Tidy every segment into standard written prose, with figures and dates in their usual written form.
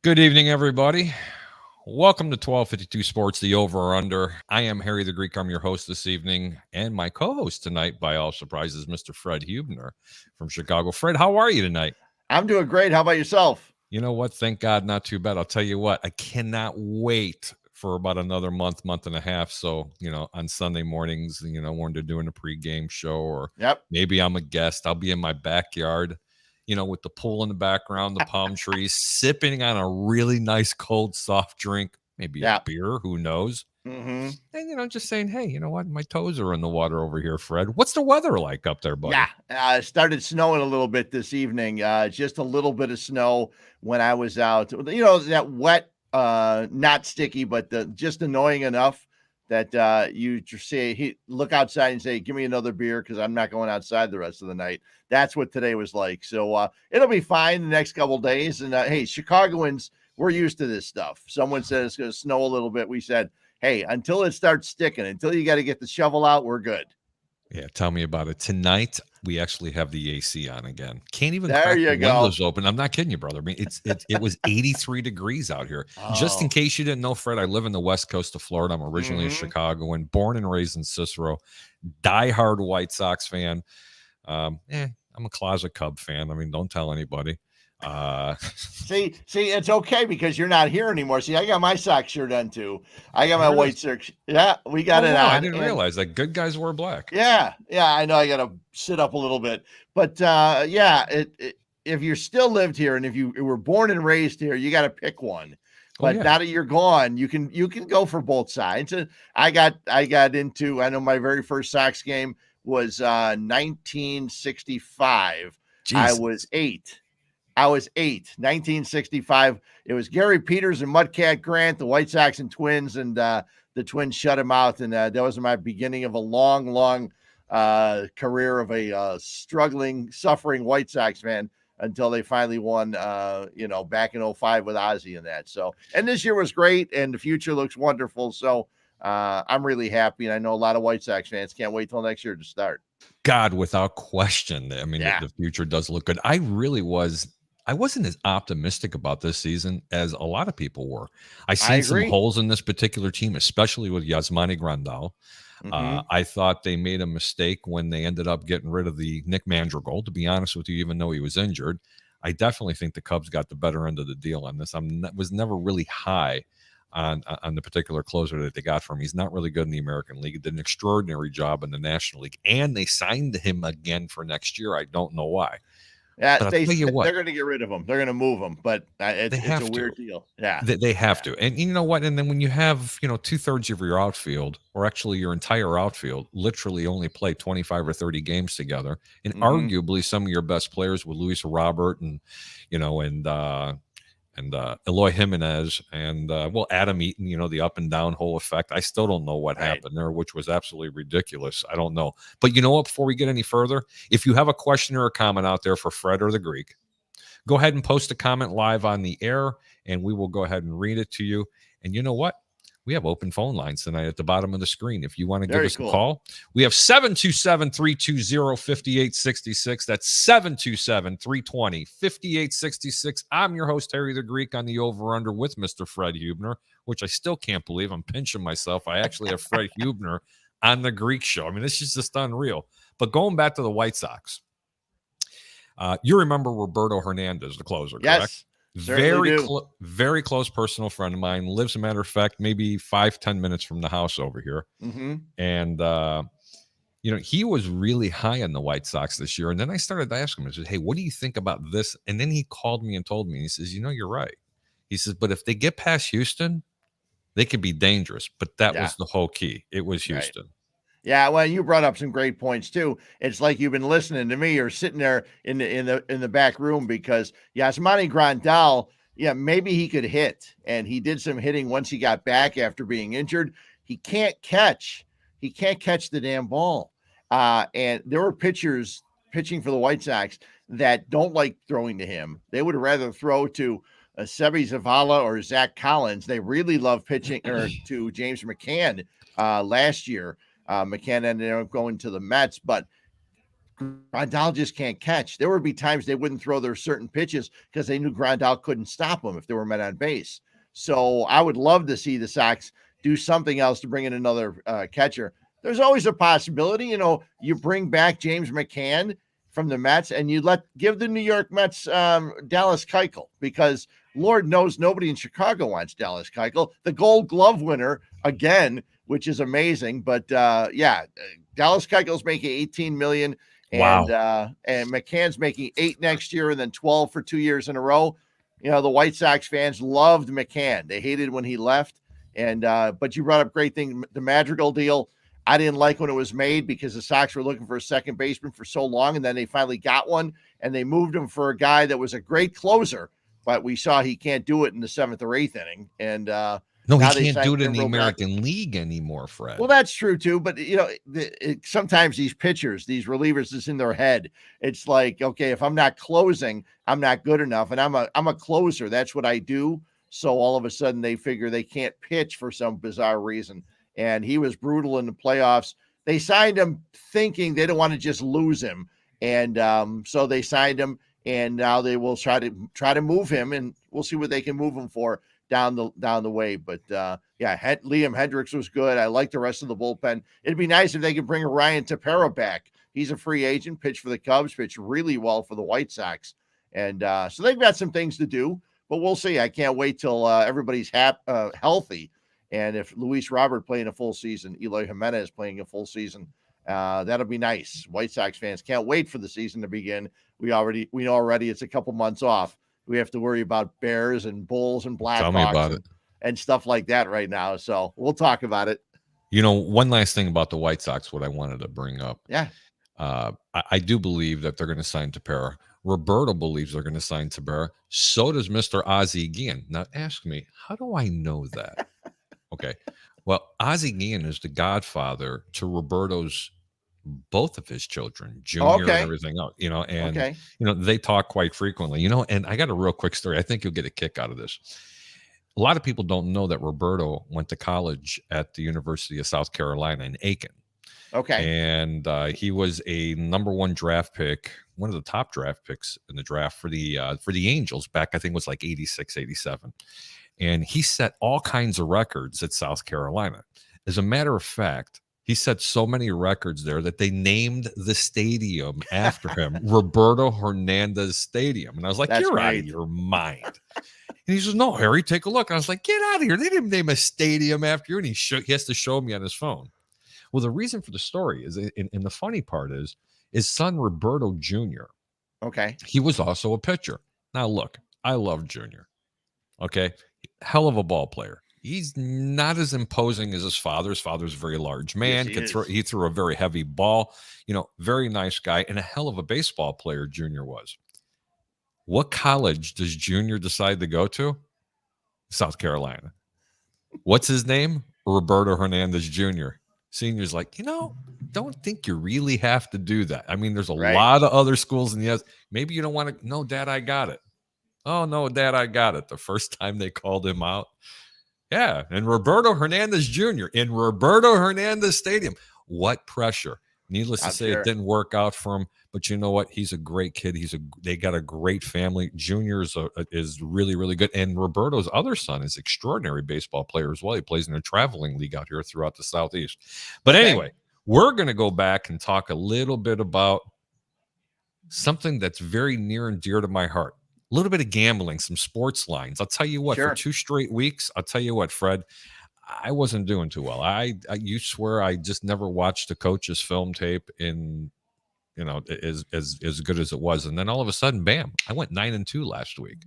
Good evening, everybody. Welcome to 1252 Sports, the over or under. I am Harry the Greek. I'm your host this evening. And my co-host tonight, by all surprises, Mr. Fred Hubner from Chicago. Fred, how are you tonight? I'm doing great. How about yourself? You know what? Thank God, not too bad. I'll tell you what, I cannot wait for about another month and a half. So, on Sunday mornings, when they're doing a pregame show, or maybe I'm a guest, I'll be in my backyard, with the pool in the background, the palm trees, sipping on a really nice cold soft drink, maybe a beer, who knows? Mm-hmm. And, just saying, hey, you know what? My toes are in the water over here, Fred. What's the weather like up there, buddy? Yeah, it started snowing a little bit this evening. Just a little bit of snow when I was out. That wet, not sticky, but just annoying enough that you just say, look outside and say, give me another beer because I'm not going outside the rest of the night. That's what today was like. So it'll be fine the next couple of days. And hey, Chicagoans, we're used to this stuff. Someone said it's going to snow a little bit. We said, hey, until it starts sticking, until you got to get the shovel out, we're good. Yeah, tell me about it. Tonight, we actually have the AC on again. Can't even crack the windows open. I'm not kidding you, brother. I mean, it was 83 degrees out here. Oh. Just in case you didn't know, Fred, I live in the west coast of Florida. I'm originally a Chicagoan, born and raised in Cicero, diehard White Sox fan. I'm a closet Cub fan. I mean, don't tell anybody. See, it's okay because you're not here anymore. See, I got my Sox shirt on too. I got my white shirt. Yeah, we got it on. I didn't realize that good guys wear black. Yeah, I know. I got to sit up a little bit, but if you still lived here and if you were born and raised here, you got to pick one. But now that you're gone, you can go for both sides. And I got into. I know my very first Sox game was 1965. Jeez. I was 8. 1965. It was Gary Peters and Mudcat Grant, the White Sox and Twins, and the Twins shut him out. And that was my beginning of a long career of a struggling, suffering White Sox fan until they finally won, back in 05 with Ozzie and that. So, and this year was great, and the future looks wonderful. So I'm really happy, and I know a lot of White Sox fans can't wait till next year to start. God, without question. I mean, the future does look good. I wasn't as optimistic about this season as a lot of people were. I seen some holes in this particular team, especially with Yasmani Grandal. I thought they made a mistake when they ended up getting rid of the Nick Mandrigal, to be honest with you, even though he was injured. I definitely think the Cubs got the better end of the deal on this. Was never really high on the particular closer that they got from him. He's not really good in the American League. He did an extraordinary job in the National League, and they signed him again for next year. I don't know why. Yeah, they're going to get rid of him. They're going to move him, but it's a weird deal. Yeah, they have to. And you know what? And then when you have 2/3 of your outfield, or actually your entire outfield, literally only play 25 or 30 games together, and arguably some of your best players with Luis Robert and Eloy Jimenez and Adam Eaton, the up and down whole effect. I still don't know what happened there, which was absolutely ridiculous. I don't know. But you know what? Before we get any further, if you have a question or a comment out there for Fred or the Greek, go ahead and post a comment live on the air, and we will go ahead and read it to you. And you know what? We have open phone lines tonight at the bottom of the screen. If you want to give us a call, we have 727-320-5866. That's 727-320-5866. I'm your host, Harry the Greek, on the over-under with Mr. Fred Hubner, which I still can't believe. I'm pinching myself. I actually have Fred Hubner on the Greek show. I mean, this is just unreal. But going back to the White Sox, you remember Roberto Hernandez, the closer, correct? Yes. Very close personal friend of mine. Lives, a matter of fact, maybe 5-10 minutes from the house over here. And he was really high on the White Sox this year. And then I started to ask him, I said, hey, what do you think about this? And then he called me and told me, and he says, you're right. He says, but if they get past Houston, they could be dangerous. But that was the whole key. It was Houston. Right. Yeah, well, you brought up some great points too. It's like you've been listening to me or sitting there in the back room, because Yasmani Grandal, maybe he could hit, and he did some hitting once he got back after being injured. He can't catch the damn ball. And there were pitchers pitching for the White Sox that don't like throwing to him. They would rather throw to Sebi Zavala or Zach Collins. They really love pitching to James McCann last year. McCann ended up going to the Mets, but Grandal just can't catch. There would be times they wouldn't throw their certain pitches because they knew Grandal couldn't stop them if they were met on base. So I would love to see the Sox do something else to bring in another catcher. There's always a possibility, you bring back James McCann from the Mets and you give the New York Mets Dallas Keuchel, because Lord knows nobody in Chicago wants Dallas Keuchel, the Gold Glove winner again, which is amazing. But Dallas Keuchel's making $18 million, and and McCann's making $8 next year, and then 12 for 2 years in a row. The White Sox fans loved McCann. They hated when he left. And but you brought up great thing, the Madrigal deal. I didn't like when it was made because the Sox were looking for a second baseman for so long, and then they finally got one, and they moved him for a guy that was a great closer, but we saw he can't do it in the 7th or 8th inning. And no, he can't do it in the American League anymore, Fred. Well, that's true too, but sometimes these pitchers, these relievers, is in their head. It's like, okay, if I'm not closing, I'm not good enough, and I'm a closer. That's what I do. So all of a sudden they figure they can't pitch for some bizarre reason. And he was brutal in the playoffs. They signed him thinking they don't want to just lose him. And so they signed him, and now they will try to move him, and we'll see what they can move him for down the way. But Liam Hendricks was good. I like the rest of the bullpen. It'd be nice if they could bring Ryan Tepera back. He's a free agent, pitched for the Cubs, pitched really well for the White Sox. And so they've got some things to do, but we'll see. I can't wait till everybody's healthy. And if Luis Robert playing a full season, Eloy Jimenez playing a full season, that'll be nice. White Sox fans can't wait for the season to begin. We know already it's a couple months off. We have to worry about Bears and Bulls and Blackhawks and stuff like that right now. So we'll talk about it. One last thing about the White Sox, what I wanted to bring up. Yeah. I do believe that they're going to sign Tepera. Roberto believes they're going to sign Tepera. So does Mr. Ozzie Guillen. Now ask me, how do I know that? Okay. Well, Ozzie Guillen is the godfather to Roberto's both of his children, Junior and everything else, they talk quite frequently, and I got a real quick story. I think you'll get a kick out of this. A lot of people don't know that Roberto went to college at the University of South Carolina in Aiken. Okay. And he was a number 1 draft pick, one of the top draft picks in the draft for the Angels back, I think it was like 86, 87. And he set all kinds of records at South Carolina. As a matter of fact, he set so many records there that they named the stadium after him, Roberto Hernandez Stadium. And I was like, you're out of your mind. And he says, no, Harry, take a look. And I was like, get out of here. They didn't name a stadium after you. And he has to show me on his phone. Well, the reason for the story is, and the funny part is, his son, Roberto Jr., he was also a pitcher. Now, look, I love Junior. Okay. Hell of a ball player. He's not as imposing as his father. His father's a very large man. Yes, he threw a very heavy ball. Very nice guy, and a hell of a baseball player Junior was. What college does Junior decide to go to? South Carolina. What's his name? Roberto Hernandez Jr. Senior's like, don't think you really have to do that. I mean, there's a lot of other schools in the U.S. Maybe you don't want to. No, Dad, I got it. Oh, no, Dad, I got it. The first time they called him out. Yeah, and Roberto Hernandez Jr. in Roberto Hernandez Stadium. What pressure. Needless to say, it didn't work out for him. But you know what? He's a great kid. They got a great family. Junior is really, really good. And Roberto's other son is extraordinary baseball player as well. He plays in a traveling league out here throughout the Southeast. But anyway, we're going to go back and talk a little bit about something that's very near and dear to my heart. A little bit of gambling, some sports lines. I'll tell you what, for 2 straight weeks, I'll tell you what, Fred, I wasn't doing too well. You swear I just never watched a coach's film tape in, as good as it was. And then all of a sudden, bam, I went 9-2 last week.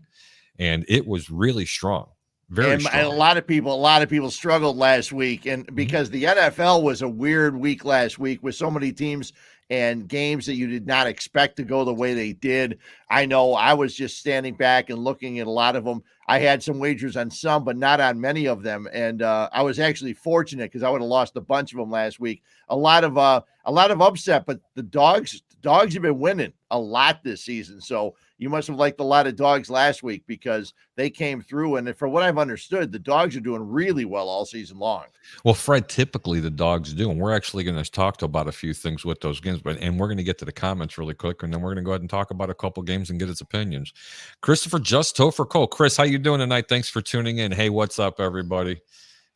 And it was really strong. Very strong. And a lot of people struggled last week. And because the NFL was a weird week last week with so many teams and games that you did not expect to go the way they did. I know I was just standing back and looking at a lot of them. I had some wagers on some, but not on many of them. And I was actually fortunate because I would have lost a bunch of them last week. A lot of upset, but the dogs have been winning a lot this season. So you must have liked a lot of dogs last week because they came through. And from what I've understood, the dogs are doing really well all season long. Well, Fred, typically the dogs do, and we're actually going to talk about a few things with those games, and we're going to get to the comments really quick, and then we're going to go ahead and talk about a couple games and get his opinions. Christopher Just Topher Cole. Chris, how you doing tonight? Thanks for tuning in. Hey, what's up, everybody?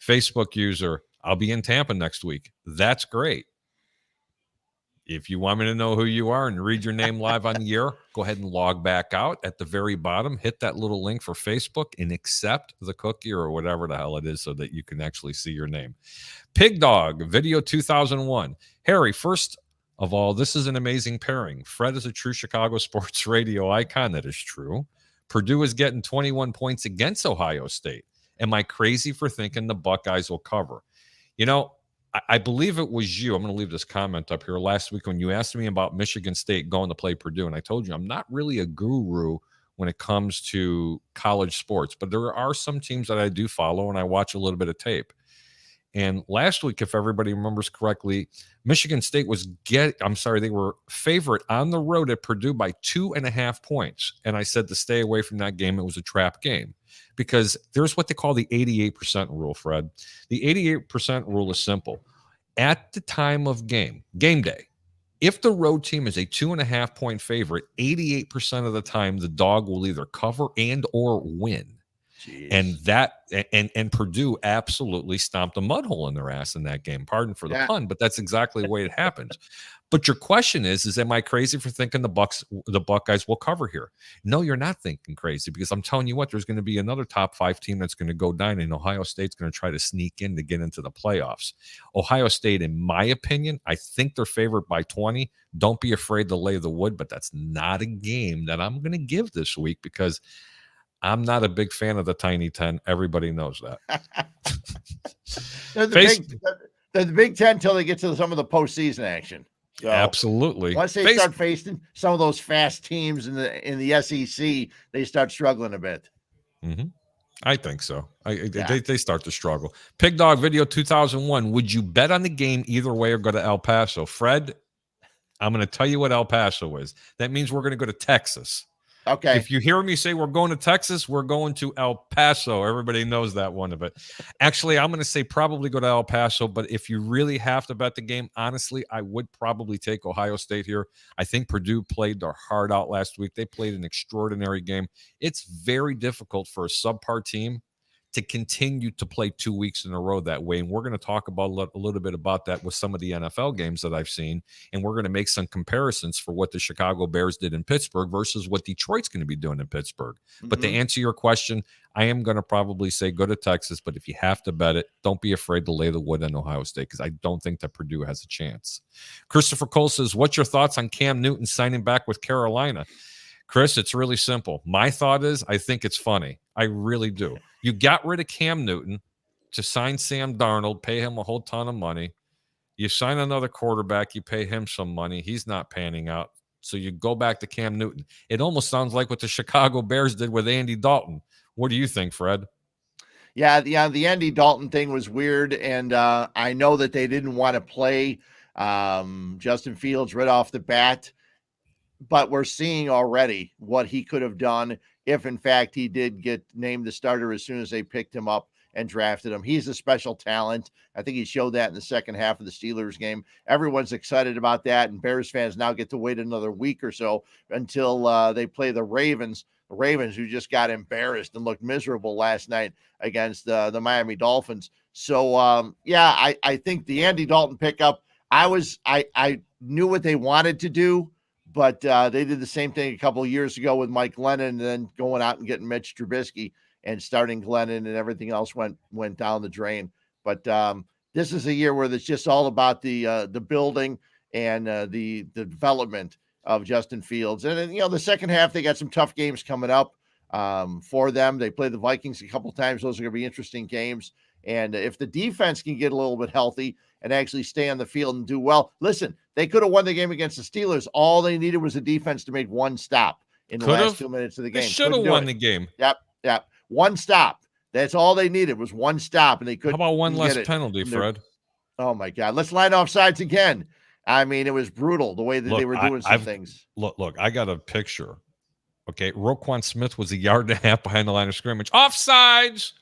Facebook user, I'll be in Tampa next week. That's great. If you want me to know who you are and read your name live on the air, go ahead and log back out at the very bottom. Hit that little link for Facebook and accept the cookie or whatever the hell it is so that you can actually see your name. Pig Dog, Video 2001. Harry, first of all, this is an amazing pairing. Fred is a true Chicago sports radio icon. That is true. Purdue is getting 21 points against Ohio State. Am I crazy for thinking the Buckeyes will cover? You know, I believe it was you. I'm going to leave this comment up here last week when you asked me about Michigan State going to play Purdue. And I told you I'm not really a guru when it comes to college sports, but there are some teams that I do follow and I watch a little bit of tape. And last week, if everybody remembers correctly, Michigan State they were favorite on the road at Purdue by 2.5 points. And I said to stay away from that game. It was a trap game because there's what they call the 88% rule, Fred. The 88% rule is simple. At the time of game day, if the road team is a 2.5 point favorite, 88% of the time, the dog will either cover and or win. Jeez. And Purdue absolutely stomped a mud hole in their ass in that game. Pardon for the pun, but that's exactly the way it happens. But your question is am I crazy for thinking the Buckeyes will cover here? No, you're not thinking crazy because I'm telling you what, there's going to be another top 5 team that's going to go down, and Ohio State's going to try to sneak in to get into the playoffs. Ohio State, in my opinion, I think they're favored by 20. Don't be afraid to lay the wood, but that's not a game that I'm going to give this week because I'm not a big fan of the Tiny 10. Everybody knows that. They're the Big Ten until they get to some of the postseason action. So absolutely. Once they start facing some of those fast teams in the SEC, they start struggling a bit. Mm-hmm. I think so. They start to struggle. Pig Dog Video 2001. Would you bet on the game either way or go to El Paso? Fred, I'm going to tell you what El Paso is. That means we're going to go to Texas. Okay. If you hear me say we're going to Texas, we're going to El Paso. Everybody knows that one of it. Actually, I'm going to say probably go to El Paso, but if you really have to bet the game, honestly, I would probably take Ohio State here. I think Purdue played their heart out last week. They played an extraordinary game. It's very difficult for a subpar team to continue to play 2 weeks in a row that way. And we're going to talk about a little bit about that with some of the NFL games that I've seen. And we're going to make some comparisons for what the Chicago Bears did in Pittsburgh versus what Detroit's going to be doing in Pittsburgh. Mm-hmm. But to answer your question, I am going to probably say go to Texas. But if you have to bet it, don't be afraid to lay the wood on Ohio State because I don't think that Purdue has a chance. Christopher Cole says, what's your thoughts on Cam Newton signing back with Carolina? Chris, it's really simple. My thought is I think it's funny. I really do. You got rid of Cam Newton to sign Sam Darnold, pay him a whole ton of money. You sign another quarterback, you pay him some money. He's not panning out. So you go back to Cam Newton. It almost sounds like what the Chicago Bears did with Andy Dalton. What do you think, Fred? Yeah, the Andy Dalton thing was weird, and I know that they didn't want to play Justin Fields right off the bat. But we're seeing already what he could have done if, in fact, he did get named the starter as soon as they picked him up and drafted him. He's a special talent. I think he showed that in the second half of the Steelers game. Everyone's excited about that, and Bears fans now get to wait another week or so until they play the Ravens. The Ravens, who just got embarrassed and looked miserable last night against the Miami Dolphins. So, I think the Andy Dalton pickup, I knew what they wanted to do. But they did the same thing a couple of years ago with Mike Glennon and then going out and getting Mitch Trubisky and starting Glennon, and everything else went down the drain. But this is a year where it's just all about the building and the development of Justin Fields. And then, the second half, they got some tough games coming up for them. They play the Vikings a couple of times. Those are going to be interesting games. And if the defense can get a little bit healthy and actually stay on the field and do well, listen, they could have won the game against the Steelers. All they needed was a defense to make one stop in the last 2 minutes of the game. They should have won the game. Yep. One stop. That's all they needed was one stop, and they couldn't. How about one less penalty, Fred? Oh my God! Let's line offsides again. I mean, it was brutal the way that they were doing some things. Look, I got a picture. Okay, Roquan Smith was a yard and a half behind the line of scrimmage. Offsides,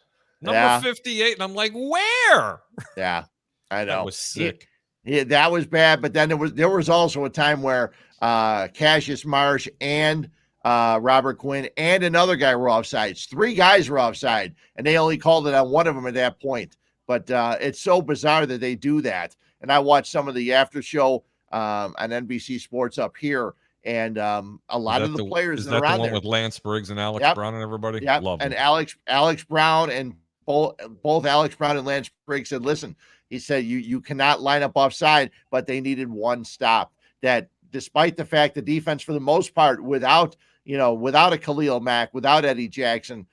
number 58, and I'm like, where? Yeah, I know. That was sick. That was bad. But then there was also a time where Cassius Marsh and Robert Quinn and another guy were offsides. 3 guys were offside, and they only called it on one of them at that point. But it's so bizarre that they do that. And I watched some of the after show on NBC Sports up here, and a lot of the players that around the one there with Lance Briggs and Alex Brown and everybody. Yeah, and Alex Brown and both Alex Brown and Lance Briggs said, "Listen," he said, "you cannot line up offside," but they needed one stop. That despite the fact the defense, for the most part, without a Khalil Mack, without Eddie Jackson,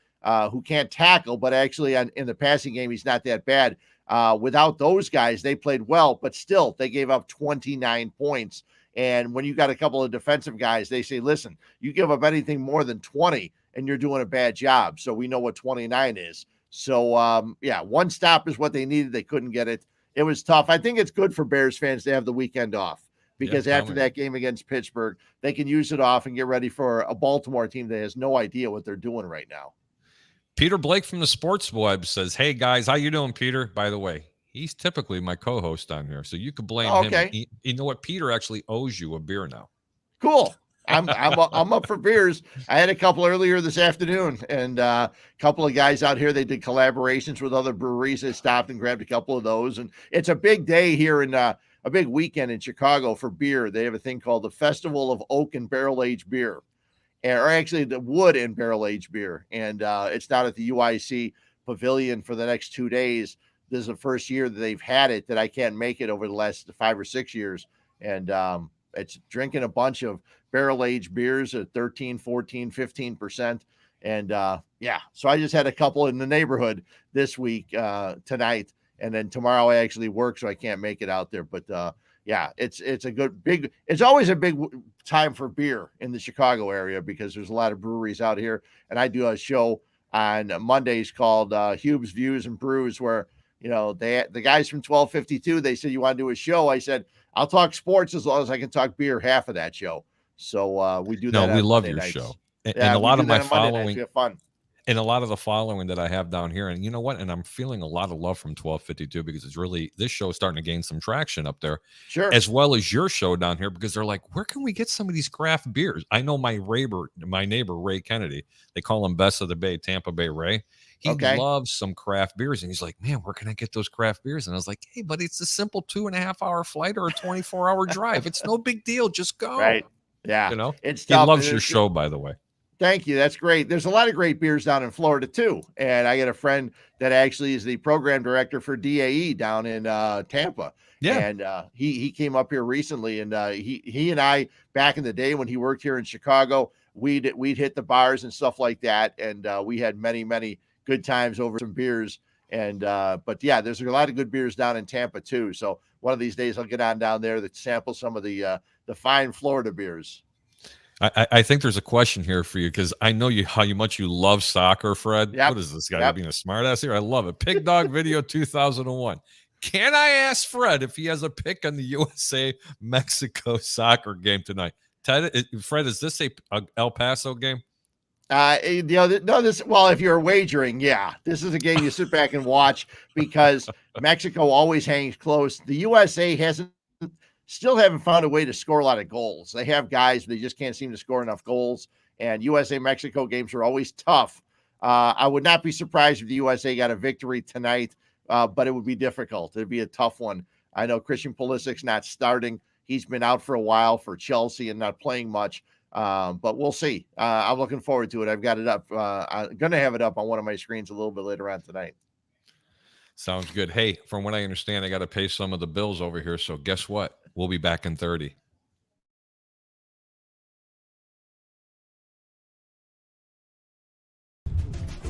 who can't tackle, but actually in the passing game he's not that bad. Without those guys, they played well, but still they gave up 29 points. And when you got a couple of defensive guys, they say, listen, you give up anything more than 20 and you're doing a bad job. So we know what 29 is. So, one stop is what they needed. They couldn't get it. It was tough. I think it's good for Bears fans to have the weekend off because after that game against Pittsburgh, they can use it off and get ready for a Baltimore team that has no idea what they're doing right now. Peter Blake from the Sports Web says, hey, guys, how you doing, Peter? By the way, he's typically my co-host on here, so you could blame him. You know what? Peter actually owes you a beer now. Cool. I'm up for beers. I had a couple earlier this afternoon, and a couple of guys out here, they did collaborations with other breweries. They stopped and grabbed a couple of those, and it's a big day here in a big weekend in Chicago for beer. They have a thing called the Festival of Oak and Barrel Aged Beer. Or actually the wood and barrel aged beer. And it's down at the UIC Pavilion for the next 2 days. This is the first year that they've had it that I can't make it over the last 5 or 6 years. And it's drinking a bunch of barrel aged beers at 13, 14, 15%. And so I just had a couple in the neighborhood this week, tonight. And then tomorrow I actually work, so I can't make it out there. But it's a good big. It's always a big time for beer in the Chicago area because there's a lot of breweries out here, and I do a show on Mondays called Hube's Views and Brews, where the guys from 1252 they said you want to do a show. I said I'll talk sports as long as I can talk beer half of that show. So we do that. No, we love your show, and a lot of my following. Fun. And a lot of the following that I have down here, and you know what? And I'm feeling a lot of love from 1252 because this show is starting to gain some traction up there, sure, as well as your show down here because they're like, where can we get some of these craft beers? I know my neighbor Ray Kennedy, they call him Best of the Bay, Tampa Bay Ray. He loves some craft beers, and he's like, man, where can I get those craft beers? And I was like, hey, buddy, it's a simple 2.5 hour flight or a 24-hour drive. It's no big deal. Just go. Right? Yeah, it's tough. He loves your show, by the way. Thank you. That's great. There's a lot of great beers down in Florida too. And I got a friend that actually is the program director for DAE down in Tampa. Yeah. And he came up here recently, and he and I, back in the day when he worked here in Chicago, we'd hit the bars and stuff like that. And we had many, many good times over some beers. And there's a lot of good beers down in Tampa too. So one of these days I'll get on down there to sample some of the fine Florida beers. I think there's a question here for you because I know how much you love soccer, Fred. Yep. What is this guy being a smart ass here? I love it. Pig Dog Video 2001. Can I ask Fred if he has a pick on the USA-Mexico soccer game tonight? Fred, is this a El Paso game? If you're wagering, this is a game you sit back and watch because Mexico always hangs close. The USA still haven't found a way to score a lot of goals. They have guys, they just can't seem to score enough goals. And USA-Mexico games are always tough. I would not be surprised if the USA got a victory tonight, but it would be difficult. It'd be a tough one. I know Christian Pulisic's not starting. He's been out for a while for Chelsea and not playing much. But we'll see. I'm looking forward to it. I've got it up. I'm going to have it up on one of my screens a little bit later on tonight. Sounds good. Hey, from what I understand, I got to pay some of the bills over here. So guess what? We'll be back in 30.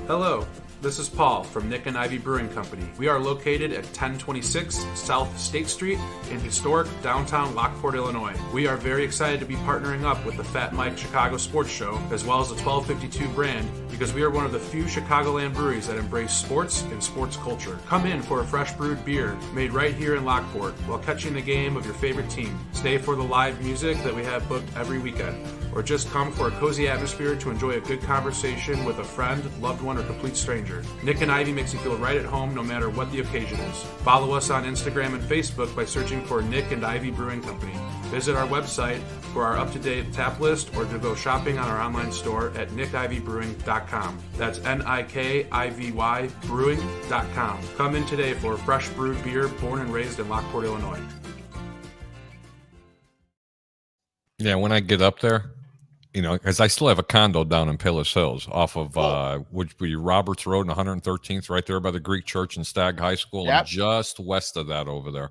Hello, This is Paul from Nick and Ivy Brewing Company. We are located at 1026 South State Street in historic downtown Lockport, Illinois. We are very excited to be partnering up with the Fat Mike Chicago Sports Show as well as the 1252 brand because we are one of the few Chicagoland breweries that embrace sports and sports culture. Come in for a fresh brewed beer made right here in Lockport while catching the game of your favorite team. Stay for the live music that we have booked every weekend. Or just come for a cozy atmosphere to enjoy a good conversation with a friend, loved one, or complete stranger. Nick and Ivy makes you feel right at home no matter what the occasion is. Follow us on Instagram and Facebook by searching for Nick and Ivy Brewing Company. Visit our website for our up-to-date tap list or to go shopping on our online store at nickivybrewing.com. That's Nikivy brewing.com. Come in today for a fresh brewed beer born and raised in Lockport, Illinois. Yeah, when I get up there, because I still have a condo down in Palos Hills off of which would be Roberts Road and 113th, right there by the Greek Church and Stagg High School, and just west of that over there.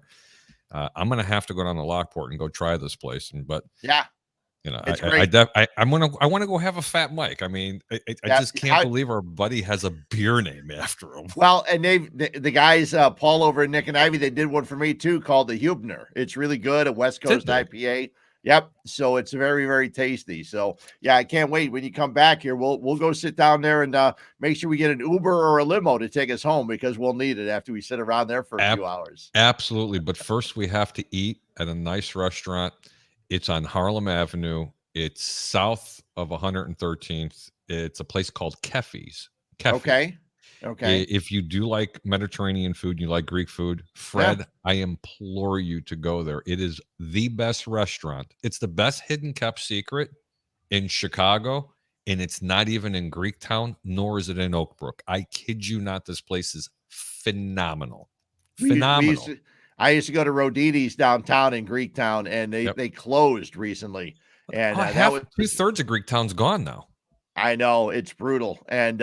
I'm gonna have to go down to Lockport and go try this place, I want to go have a Fat Mike. I mean, I just can't believe our buddy has a beer name after him. Well, and the guys, Paul over at Nick and Ivy, they did one for me too called the Hubner. It's really good, a West Coast IPA. Yep. So it's very, very tasty. So yeah, I can't wait. When you come back here, we'll go sit down there and make sure we get an Uber or a limo to take us home because we'll need it after we sit around there for a few hours. Absolutely. But first we have to eat at a nice restaurant. It's on Harlem Avenue. It's south of 113th. It's a place called Keffy's. Okay. If you do like Mediterranean food, you like Greek food, Fred, I implore you to go there. It is the best restaurant. It's the best hidden kept secret in Chicago, and it's not even in Greektown, nor is it in Oak Brook. I kid you not. This place is phenomenal. Phenomenal. I used to go to Roditi's downtown in Greektown, and they closed recently. And that was 2/3 of Greektown's gone now. I know, it's brutal. And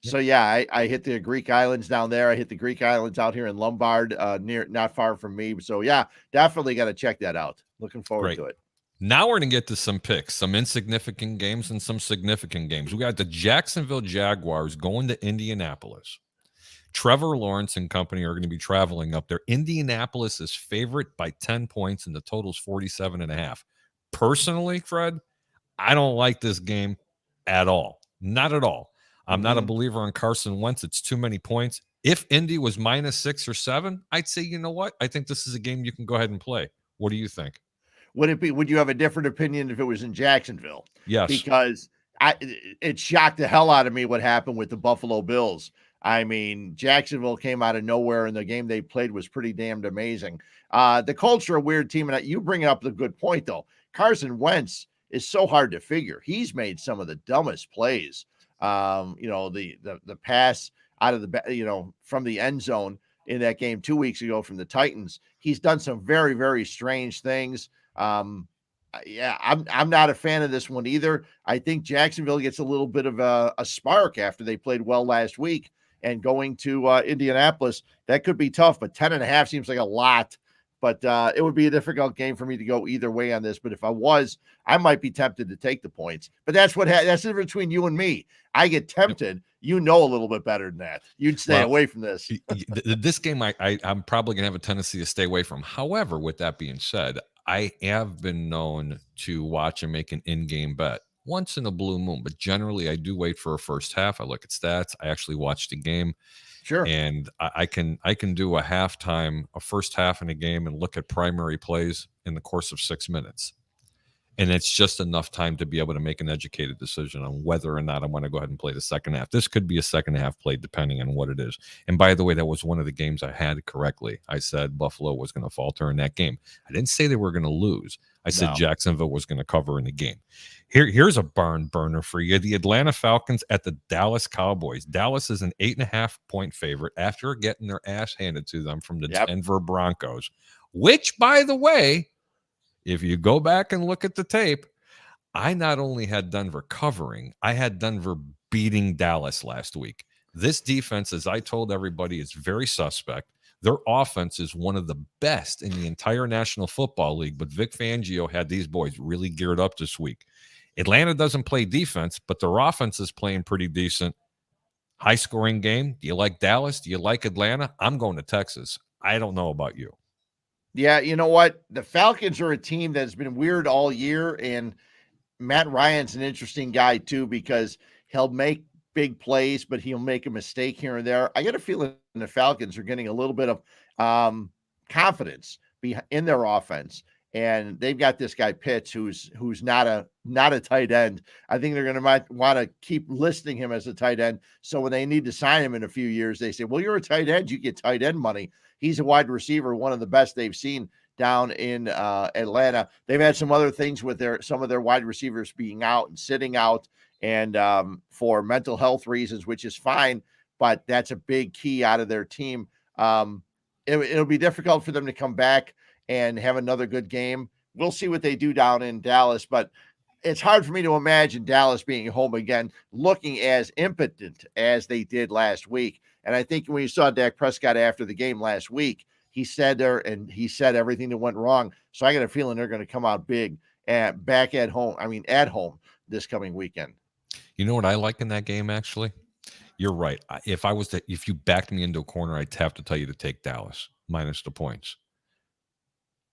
so yeah, I hit the Greek islands down there. I hit the Greek islands out here in Lombard, not far from me. So yeah, definitely got to check that out. Looking forward to it. Now we're going to get to some picks, some insignificant games and some significant games. We got the Jacksonville Jaguars going to Indianapolis. Trevor Lawrence and company are going to be traveling up there. Indianapolis is favorite by 10 points and the total's 47.5. Personally, Fred, I don't like this game at all. Not at all. I'm not a believer in Carson Wentz. It's too many points. If Indy was -6 or 7, I'd say, you know what? I think this is a game you can go ahead and play. What do you think? Would you have a different opinion if it was in Jacksonville? Yes. Because it shocked the hell out of me what happened with the Buffalo Bills. I mean, Jacksonville came out of nowhere, and the game they played was pretty damned amazing. The Colts are a weird team, and you bring up the good point, though. Carson Wentz is so hard to figure. He's made some of the dumbest plays. The pass out of the from the end zone in that game 2 weeks ago from the Titans. He's done some very, very strange things. I'm not a fan of this one either. I think Jacksonville gets a little bit of a spark after they played well last week, and going to Indianapolis, that could be tough, but 10.5 seems like a lot. But it would be a difficult game for me to go either way on this. But if I was, I might be tempted to take the points. But that's that's the difference between you and me. I get tempted. You know a little bit better than that. You'd stay away from this. This game, I'm probably going to have a tendency to stay away from. However, with that being said, I have been known to watch and make an in-game bet once in a blue moon. But generally, I do wait for a first half. I look at stats. I actually watch the game. Sure. And I can do a halftime, a first half in a game, and look at primary plays in the course of 6 minutes. And it's just enough time to be able to make an educated decision on whether or not I want to go ahead and play the second half. This could be a second half play depending on what it is. And by the way, that was one of the games I had correctly. I said Buffalo was going to falter in that game. I didn't say they were going to lose. I said Jacksonville was going to cover in the game. Here's a barn burner for you. The Atlanta Falcons at the Dallas Cowboys. Dallas is an 8.5-point favorite after getting their ass handed to them from the Denver Broncos, which, by the way, if you go back and look at the tape, I not only had Denver covering, I had Denver beating Dallas last week. This defense, as I told everybody, is very suspect. Their offense is one of the best in the entire National Football League, but Vic Fangio had these boys really geared up this week. Atlanta doesn't play defense, but their offense is playing pretty decent. High scoring game. Do you like Dallas? Do you like Atlanta? I'm going to Texas. I don't know about you. Yeah, you know what? The Falcons are a team that's been weird all year, and Matt Ryan's an interesting guy too because he'll make big plays, but he'll make a mistake here and there. I get a feeling the Falcons are getting a little bit of confidence in their offense, and they've got this guy Pitts, who's not a tight end. I think they're going to might want to keep listing him as a tight end. So when they need to sign him in a few years, they say, "Well, you're a tight end, you get tight end money." He's a wide receiver, one of the best they've seen down in Atlanta. They've had some other things with some of their wide receivers being out and sitting out, and for mental health reasons, which is fine, but that's a big key out of their team. It'll be difficult for them to come back and have another good game. We'll see what they do down in Dallas, but it's hard for me to imagine Dallas being home again, looking as impotent as they did last week. And I think when you saw Dak Prescott after the game last week, he said everything that went wrong. So I got a feeling they're going to come out big and back at home. I mean, at home this coming weekend. You know what I like in that game, actually? You're right. If you backed me into a corner, I'd have to tell you to take Dallas minus the points.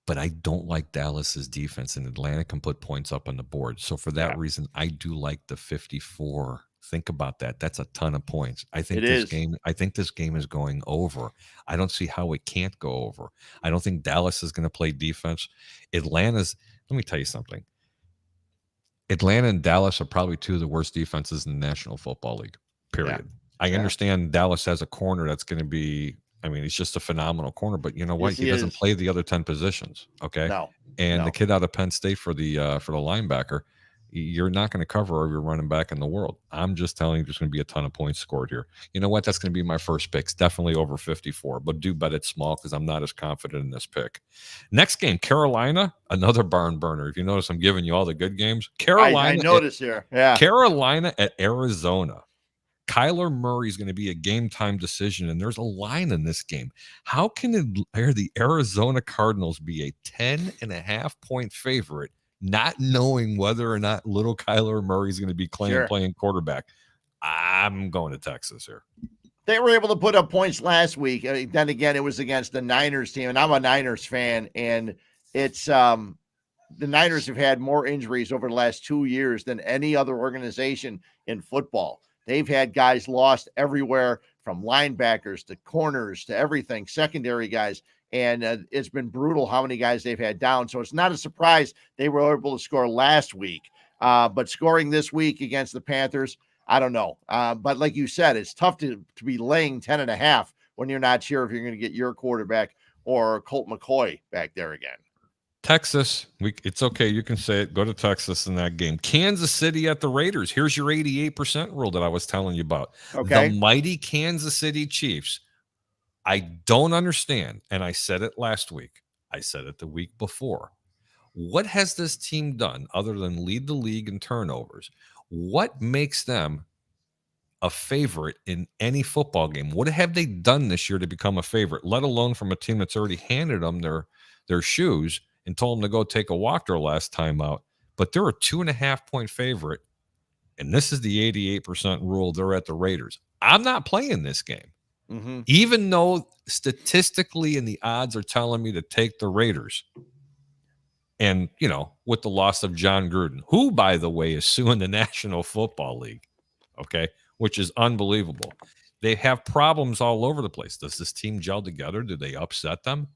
But I don't like Dallas's defense, and Atlanta can put points up on the board. So for that reason, I do like the 54. Think about that. That's a ton of points. I think this game is going over. I don't see how it can't go over. I don't think Dallas is going to play defense. Let me tell you something. Atlanta and Dallas are probably two of the worst defenses in the National Football League, period. Yeah. I understand Dallas has a corner that's going to be, he's just a phenomenal corner, but you know what? He doesn't play the other 10 positions. Okay. No. The kid out of Penn State for the linebacker, you're not going to cover every running back in the world. I'm just telling you, there's going to be a ton of points scored here. You know what? That's going to be my first pick. It's definitely over 54, but do bet it's small because I'm not as confident in this pick. Next game, Carolina, another barn burner. If you notice, I'm giving you all the good games. Carolina, I noticed here. Yeah. Carolina at Arizona. Kyler Murray is going to be a game time decision, and there's a line in this game. How can the Arizona Cardinals be a 10.5-point favorite, not knowing whether or not little Kyler Murray is going to be playing quarterback? I'm going to Texas here. They were able to put up points last week. Then again, it was against the Niners team, and I'm a Niners fan, and it's the Niners have had more injuries over the last 2 years than any other organization in football. They've had guys lost everywhere, from linebackers to corners to everything, secondary guys. And it's been brutal how many guys they've had down. So it's not a surprise they were able to score last week. But scoring this week against the Panthers, I don't know. But like you said, it's tough to be laying 10.5 when you're not sure if you're going to get your quarterback or Colt McCoy back there again. Texas, it's okay. You can say it. Go to Texas in that game. Kansas City at the Raiders. Here's your 88% rule that I was telling you about. Okay. The mighty Kansas City Chiefs. I don't understand, and I said it last week. I said it the week before. What has this team done other than lead the league in turnovers? What makes them a favorite in any football game? What have they done this year to become a favorite, let alone from a team that's already handed them their shoes and told them to go take a walk their last time out? But they're a 2.5-point favorite, and this is the 88% rule. They're at the Raiders. I'm not playing this game. Mm-hmm. Even though statistically and the odds are telling me to take the Raiders. And, with the loss of John Gruden, who, by the way, is suing the National Football League, okay, which is unbelievable. They have problems all over the place. Does this team gel together? Do they upset them?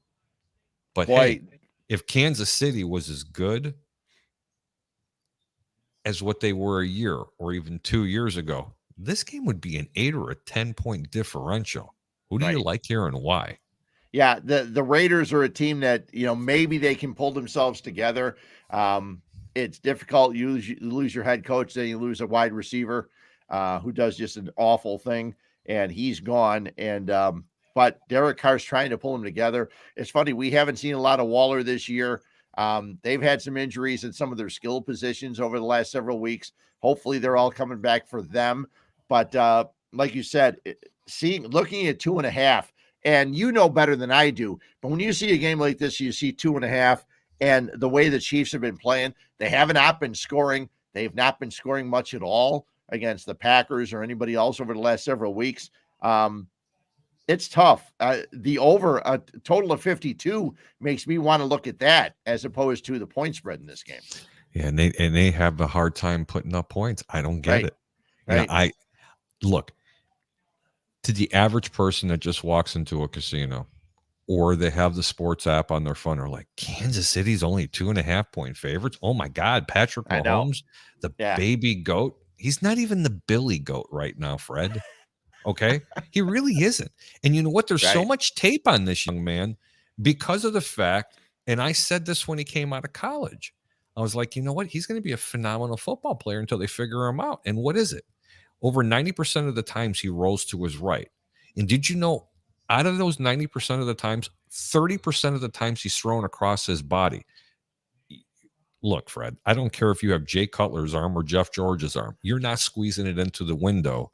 But, hey, if Kansas City was as good as what they were a year or even 2 years ago, this game would be an 8 or a 10-point differential. Who do you like here and why? Yeah, the Raiders are a team that, maybe they can pull themselves together. It's difficult. You lose your head coach, then you lose a wide receiver who does just an awful thing, and he's gone. And but Derek Carr's trying to pull them together. It's funny, we haven't seen a lot of Waller this year. They've had some injuries in some of their skill positions over the last several weeks. Hopefully they're all coming back for them. But like you said, looking at 2.5, and better than I do, but when you see a game like this, you see 2.5, and the way the Chiefs have been playing, they have not been scoring. They've not been scoring much at all. against the Packers or anybody else over the last several weeks. It's tough. The over a total of 52 makes me want to look at that as opposed to the point spread in this game. Yeah, and they have a hard time putting up points. I don't get it. Right. I look to the average person that just walks into a casino or they have the sports app on their phone are like, Kansas City's only 2.5 point favorites. Oh my God, Patrick Mahomes, the baby goat. He's not even the Billy goat right now, Fred. Okay. He really isn't. And you know what? There's so much tape on this young man because of the fact, and I said this when he came out of college. I was like, you know what? He's going to be a phenomenal football player until they figure him out. And what is it? Over 90% of the times he rolls to his right. And did you know, out of those 90% of the times, 30% of the times he's thrown across his body. Look, Fred, I don't care if you have Jay Cutler's arm or Jeff George's arm. You're not squeezing it into the window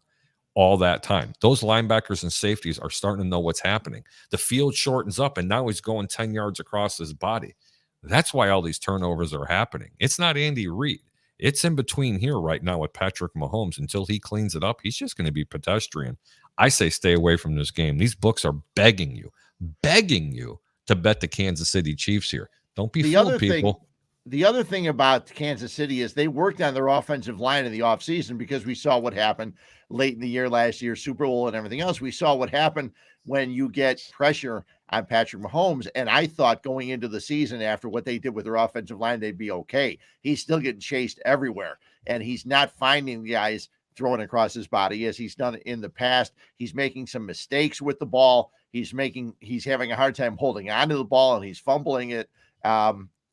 all that time. Those linebackers and safeties are starting to know what's happening. The field shortens up, and now he's going 10 yards across his body. That's why all these turnovers are happening. It's not Andy Reid. It's in between here right now with Patrick Mahomes. Until he cleans it up, he's just going to be pedestrian. I say stay away from this game. These books are begging you to bet the Kansas City Chiefs here. Don't be fooled, people. The other thing about Kansas City is they worked on their offensive line in the offseason because we saw what happened late in the year last year, Super Bowl and everything else. We saw what happened when you get pressure on Patrick Mahomes. And I thought going into the season after what they did with their offensive line, they'd be okay. He's still getting chased everywhere, and he's not finding the guys throwing across his body as he's done in the past. He's making some mistakes with the ball. He's having a hard time holding on to the ball, and he's fumbling it.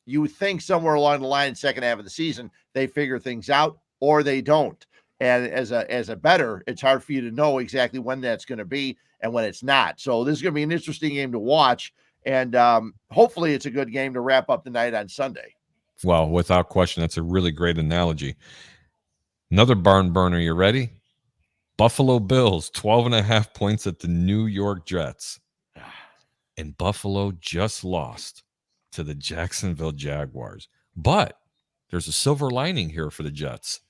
You would think somewhere along the line, second half of the season, they figure things out, or they don't. And as a bettor, it's hard for you to know exactly when that's going to be and when it's not. So this is going to be an interesting game to watch. And hopefully it's a good game to wrap up the night on Sunday. Well, without question, that's a really great analogy. Another barn burner. You ready? Buffalo Bills, 12.5 points at the New York Jets. And Buffalo just lost to the Jacksonville Jaguars. But there's a silver lining here for the Jets.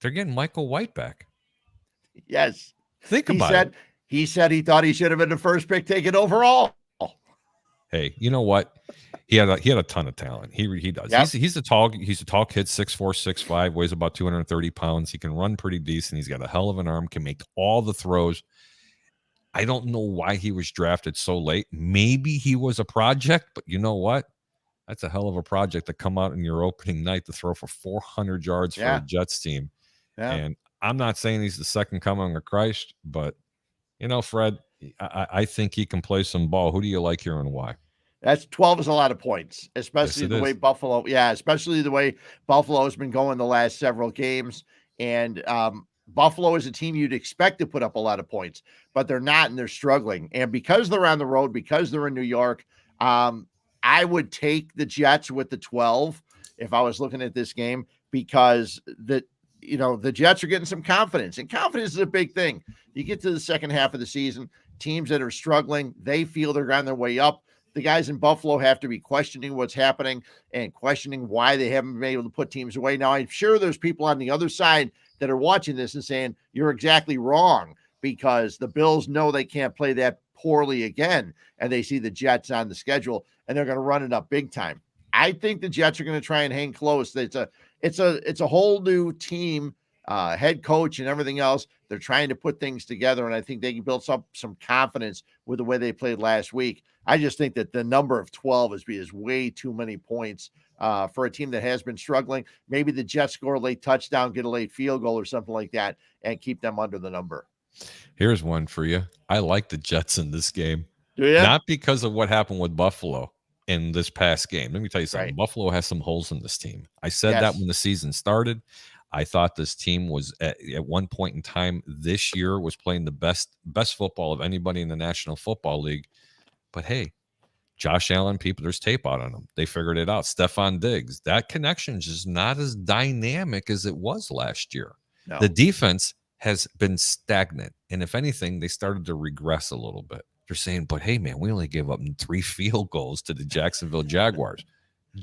They're getting Michael White back. Yes. Think about it. He said he thought he should have been the first pick taken overall. Hey, you know what? He had a ton of talent. He does. Yep. He's a tall kid, 6'4", 6'5", weighs about 230 pounds. He can run pretty decent. He's got a hell of an arm, can make all the throws. I don't know why he was drafted so late. Maybe he was a project, but you know what? That's a hell of a project to come out in your opening night to throw for 400 yards for a Jets team. Yeah. And I'm not saying he's the second coming of Christ, but, you know, Fred, I think he can play some ball. Who do you like here and why? That's 12 is a lot of points, especially the way Buffalo. Yeah, especially the way Buffalo has been going the last several games. And Buffalo is a team you'd expect to put up a lot of points, but they're not, and they're struggling. And because they're on the road, because they're in New York, I would take the Jets with the 12 if I was looking at this game, because the Jets are getting some confidence, and confidence is a big thing. You get to the second half of the season, teams that are struggling, they feel they're on their way up. The guys in Buffalo have to be questioning what's happening and questioning why they haven't been able to put teams away. Now, I'm sure there's people on the other side that are watching this and saying, you're exactly wrong, because the Bills know they can't play that poorly again, and they see the Jets on the schedule, and they're going to run it up big time. I think the Jets are going to try and hang close. It's a whole new team, head coach and everything else. They're trying to put things together, and I think they can build up some confidence with the way they played last week. I just think that the number of 12 is way too many points for a team that has been struggling. Maybe the Jets score a late touchdown, get a late field goal or something like that, and keep them under the number. Here's one for you. I like the Jets in this game. Do you? Not because of what happened with Buffalo in this past game. Let me tell you something. Right. Buffalo has some holes in this team. I said that when the season started. I thought this team was at one point in time this year was playing the best football of anybody in the National Football League. But hey, Josh Allen, people, there's tape out on them. They figured it out. Stephon Diggs, that connection is just not as dynamic as it was last year. No. The defense has been stagnant. And if anything, they started to regress a little bit. They're saying, but hey, man, we only gave up 3 field goals to the Jacksonville Jaguars.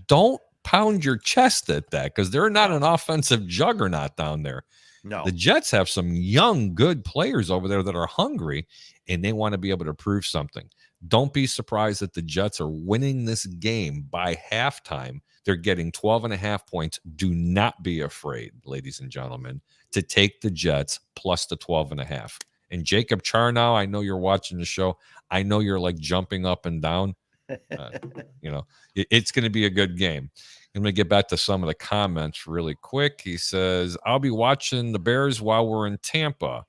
Don't pound your chest at that because they're not an offensive juggernaut down there. No. The Jets have some young, good players over there that are hungry, and they want to be able to prove something. Don't be surprised that the Jets are winning this game by halftime. They're getting 12.5 points. Do not be afraid, ladies and gentlemen, to take the Jets plus the 12.5. And Jacob Charnow, I know you're watching the show. I know you're like jumping up and down. It's going to be a good game. I'm going to get back to some of the comments really quick. He says, I'll be watching the Bears while we're in Tampa.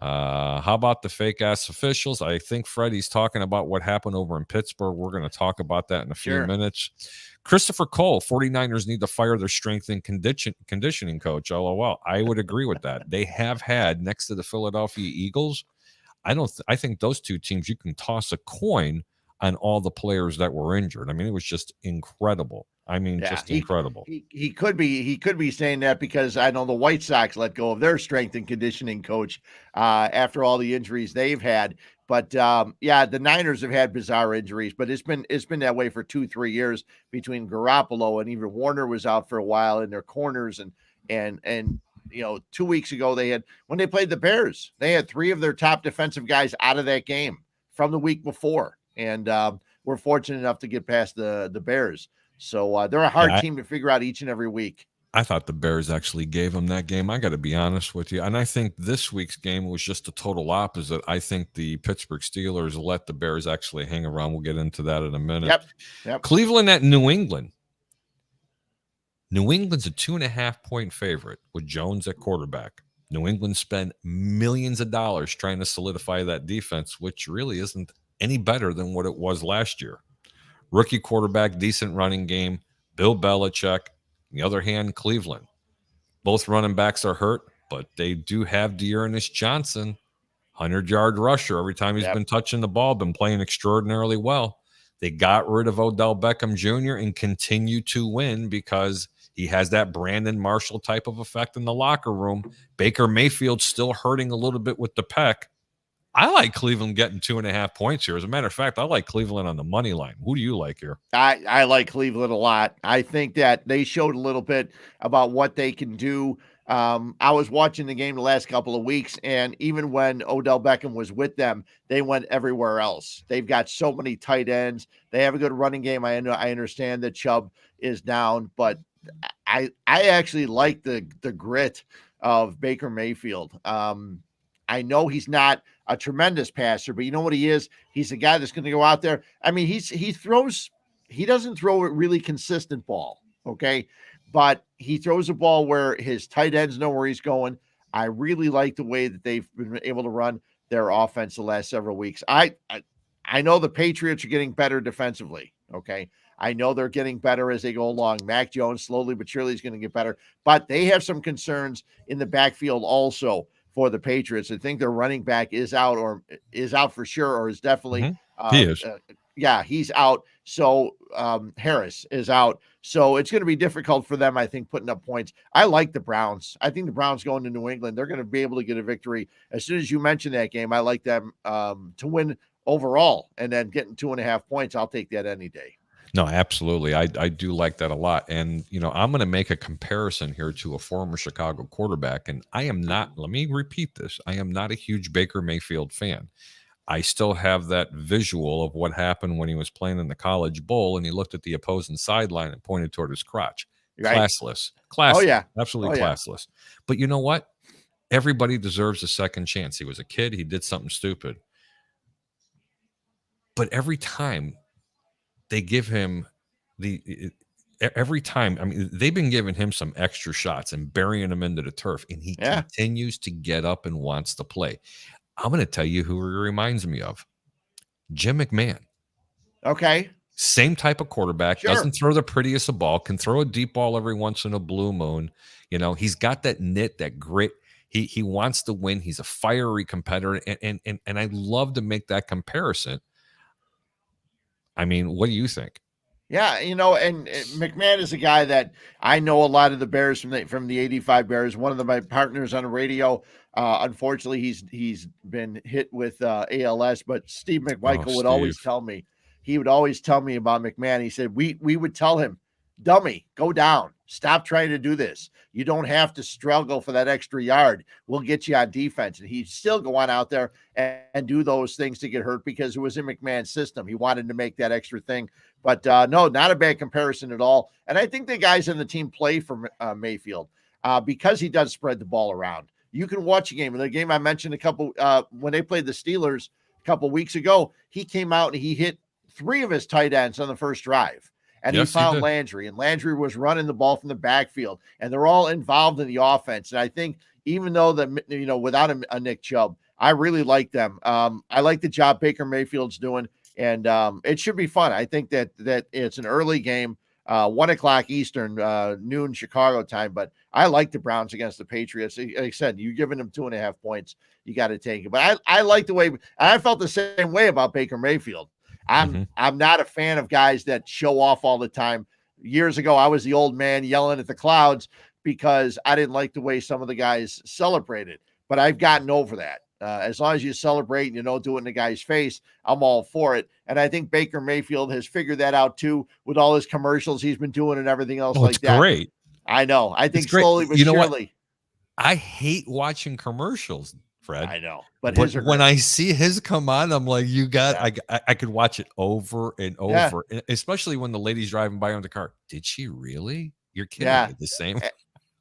How about the fake ass officials? I think Freddie's talking about what happened over in Pittsburgh. We're going to talk about that in a few minutes. Christopher Cole, 49ers need to fire their strength and conditioning coach. LOL. I would agree with that. They have had, next to the Philadelphia Eagles, I think those two teams, you can toss a coin on all the players that were injured. I mean, it was just incredible. Just incredible. He could be saying that because I know the White Sox let go of their strength and conditioning coach after all the injuries they've had. But the Niners have had bizarre injuries, but it's been that way for 2-3 years between Garoppolo and even Warner was out for a while in their corners and 2 weeks ago when they played the Bears, they had 3 of their top defensive guys out of that game from the week before, and we're fortunate enough to get past the Bears. So they're a hard team to figure out each and every week. I thought the Bears actually gave them that game. I got to be honest with you. And I think this week's game was just a total opposite. I think the Pittsburgh Steelers let the Bears actually hang around. We'll get into that in a minute. Yep. Cleveland at New England. New England's a 2.5 point favorite with Jones at quarterback. New England spent millions of dollars trying to solidify that defense, which really isn't any better than what it was last year. Rookie quarterback, decent running game, Bill Belichick. On the other hand, Cleveland. Both running backs are hurt, but they do have Dearness Johnson, 100-yard rusher. Every time he's been touching the ball, been playing extraordinarily well. They got rid of Odell Beckham Jr. and continue to win because he has that Brandon Marshall type of effect in the locker room. Baker Mayfield still hurting a little bit with the pec. I like Cleveland getting 2.5 points here. As a matter of fact, I like Cleveland on the money line. Who do you like here? I like Cleveland a lot. I think that they showed a little bit about what they can do. I was watching the game the last couple of weeks, and even when Odell Beckham was with them, they went everywhere else. They've got so many tight ends. They have a good running game. I understand that Chubb is down, but I actually like the grit of Baker Mayfield. I know he's not a tremendous passer, but you know what he is? He's a guy that's going to go out there. I mean, he doesn't throw a really consistent ball, okay? But he throws a ball where his tight ends know where he's going. I really like the way that they've been able to run their offense the last several weeks. I know the Patriots are getting better defensively, okay? I know they're getting better as they go along. Mac Jones slowly but surely is going to get better, but they have some concerns in the backfield also for the Patriots. I think their running back is out for sure, or is definitely he is. He's out. So Harris is out. So it's going to be difficult for them, I think, putting up points. I like the Browns. I think the Browns going to New England, they're going to be able to get a victory. As soon as you mention that game, I like them to win overall, and then getting 2.5 points. I'll take that any day. No, absolutely. I do like that a lot. And, I'm going to make a comparison here to a former Chicago quarterback. And I am not, let me repeat this, I am not a huge Baker Mayfield fan. I still have that visual of what happened when he was playing in the College Bowl and he looked at the opposing sideline and pointed toward his crotch. Right. Classless. Oh, yeah. Absolutely classless. But you know what? Everybody deserves a second chance. He was a kid. He did something stupid. But every time they give him every time, I mean, they've been giving him some extra shots and burying him into the turf, and he continues to get up and wants to play. I'm going to tell you who he reminds me of. Jim McMahon. Okay. Same type of quarterback, doesn't throw the prettiest of ball, can throw a deep ball every once in a blue moon. He's got that that grit. He wants to win. He's a fiery competitor, and I love to make that comparison. I mean, what do you think? Yeah, and McMahon is a guy that I know a lot of the Bears from the 85 Bears. One of my partners on the radio, unfortunately, he's been hit with ALS, but Steve McMichael would always tell me. He would always tell me about McMahon. He said, we would tell him, dummy, go down. Stop trying to do this. You don't have to struggle for that extra yard. We'll get you on defense. And he'd still go on out there and do those things to get hurt because it was in McMahon's system. He wanted to make that extra thing. But no, not a bad comparison at all. And I think the guys on the team play for Mayfield because he does spread the ball around. You can watch a game. In the game I mentioned a couple when they played the Steelers a couple weeks ago, he came out and he hit 3 of his tight ends on the first drive. And yes, he found Landry, and Landry was running the ball from the backfield, and they're all involved in the offense. And I think even though without a Nick Chubb, I really like them. I like the job Baker Mayfield's doing, and it should be fun. I think that it's an early game, 1:00 Eastern, noon Chicago time. But I like the Browns against the Patriots. Like I said, you're giving them 2.5 points. You got to take it. But I like the way I felt the same way about Baker Mayfield. I'm not a fan of guys that show off all the time. Years ago, I was the old man yelling at the clouds because I didn't like the way some of the guys celebrated. But I've gotten over that. As long as you celebrate and you don't do it in the guy's face, I'm all for it. And I think Baker Mayfield has figured that out too with all his commercials he's been doing and everything else like that. Great. I know. I think slowly but surely. I hate watching commercials, Fred. I know, but when I see his come on, I'm like, I could watch it over and over, especially when the lady's driving by on the car. Did she really? You're kidding me. The same.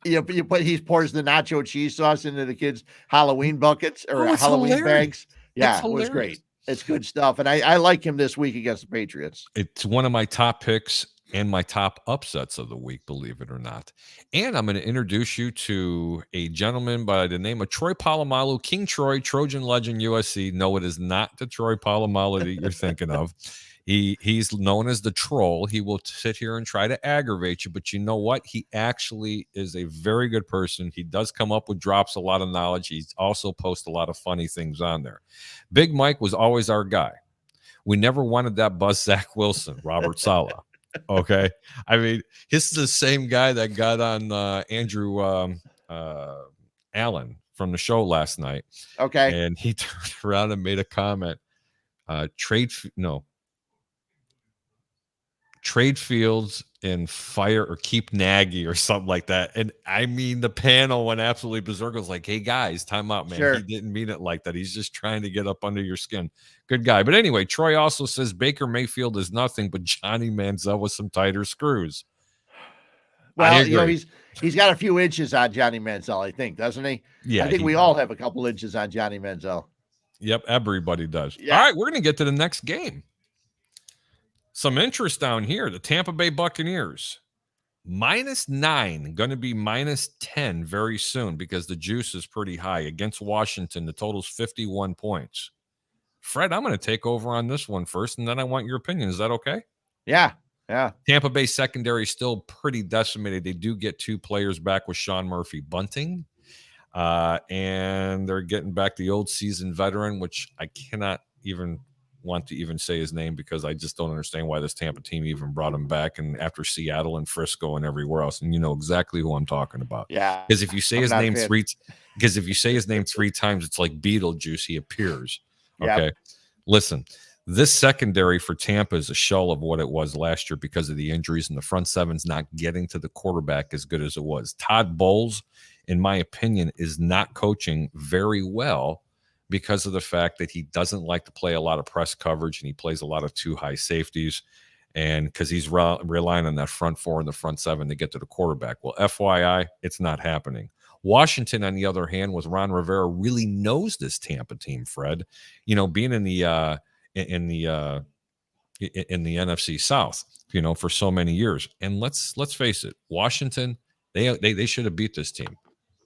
Yeah, but he pours the nacho cheese sauce into the kids' Halloween buckets or Halloween bags. Yeah, it was great. It's good stuff. And I like him this week against the Patriots. It's one of my top picks and my top upsets of the week, believe it or not. And I'm going to introduce you to a gentleman by the name of Troy Polamalu, King Troy, Trojan legend, USC. No, it is not the Troy Polamalu that you're thinking of. He's known as the troll. He will sit here and try to aggravate you, but you know what? He actually is a very good person. He does come up with drops a lot of knowledge. He also posts a lot of funny things on there. Big Mike was always our guy. We never wanted that buzz Zach Wilson, Robert Saleh. Okay. I mean, this is the same guy that got on Andrew Allen from the show last night. Okay. And he turned around and made a comment. Trade Fields and fire or keep Nagy or something like that. And I mean, the panel went absolutely berserk. It was like, hey, guys, time out, man. Sure. He didn't mean it like that. He's just trying to get up under your skin. Good guy. But anyway, Troy also says Baker Mayfield is nothing but Johnny Manziel with some tighter screws. Well, he's got a few inches on Johnny Manziel, I think, doesn't he? Yeah. I think we all have a couple inches on Johnny Manziel. Yep, everybody does. Yeah. All right, we're going to get to the next game. Some interest down here. The Tampa Bay Buccaneers, -9, going to be -10 very soon because the juice is pretty high. Against Washington, the total's 51 points. Fred, I'm going to take over on this one first, and then I want your opinion. Is that okay? Yeah. Tampa Bay secondary is still pretty decimated. They do get 2 players back with Sean Murphy Bunting, and they're getting back the old season veteran, which I cannot even want to even say his name because I just don't understand why this Tampa team even brought him back, and after Seattle and Frisco and everywhere else. And you know exactly who I'm talking about. Yeah. Because if you say his name 3 times, it's like Beetlejuice. He appears. Okay. Yep. Listen, this secondary for Tampa is a shell of what it was last year because of the injuries, and the front seven's not getting to the quarterback as good as it was. Todd Bowles, in my opinion, is not coaching very well because of the fact that he doesn't like to play a lot of press coverage and he plays a lot of 2 high safeties, and because he's relying on that front 4 and the front 7 to get to the quarterback. Well, FYI, it's not happening. Washington, on the other hand, with Ron Rivera, really knows this Tampa team, Fred. You know, being in the NFC South, you know, for so many years. And let's face it, Washington, they should have beat this team.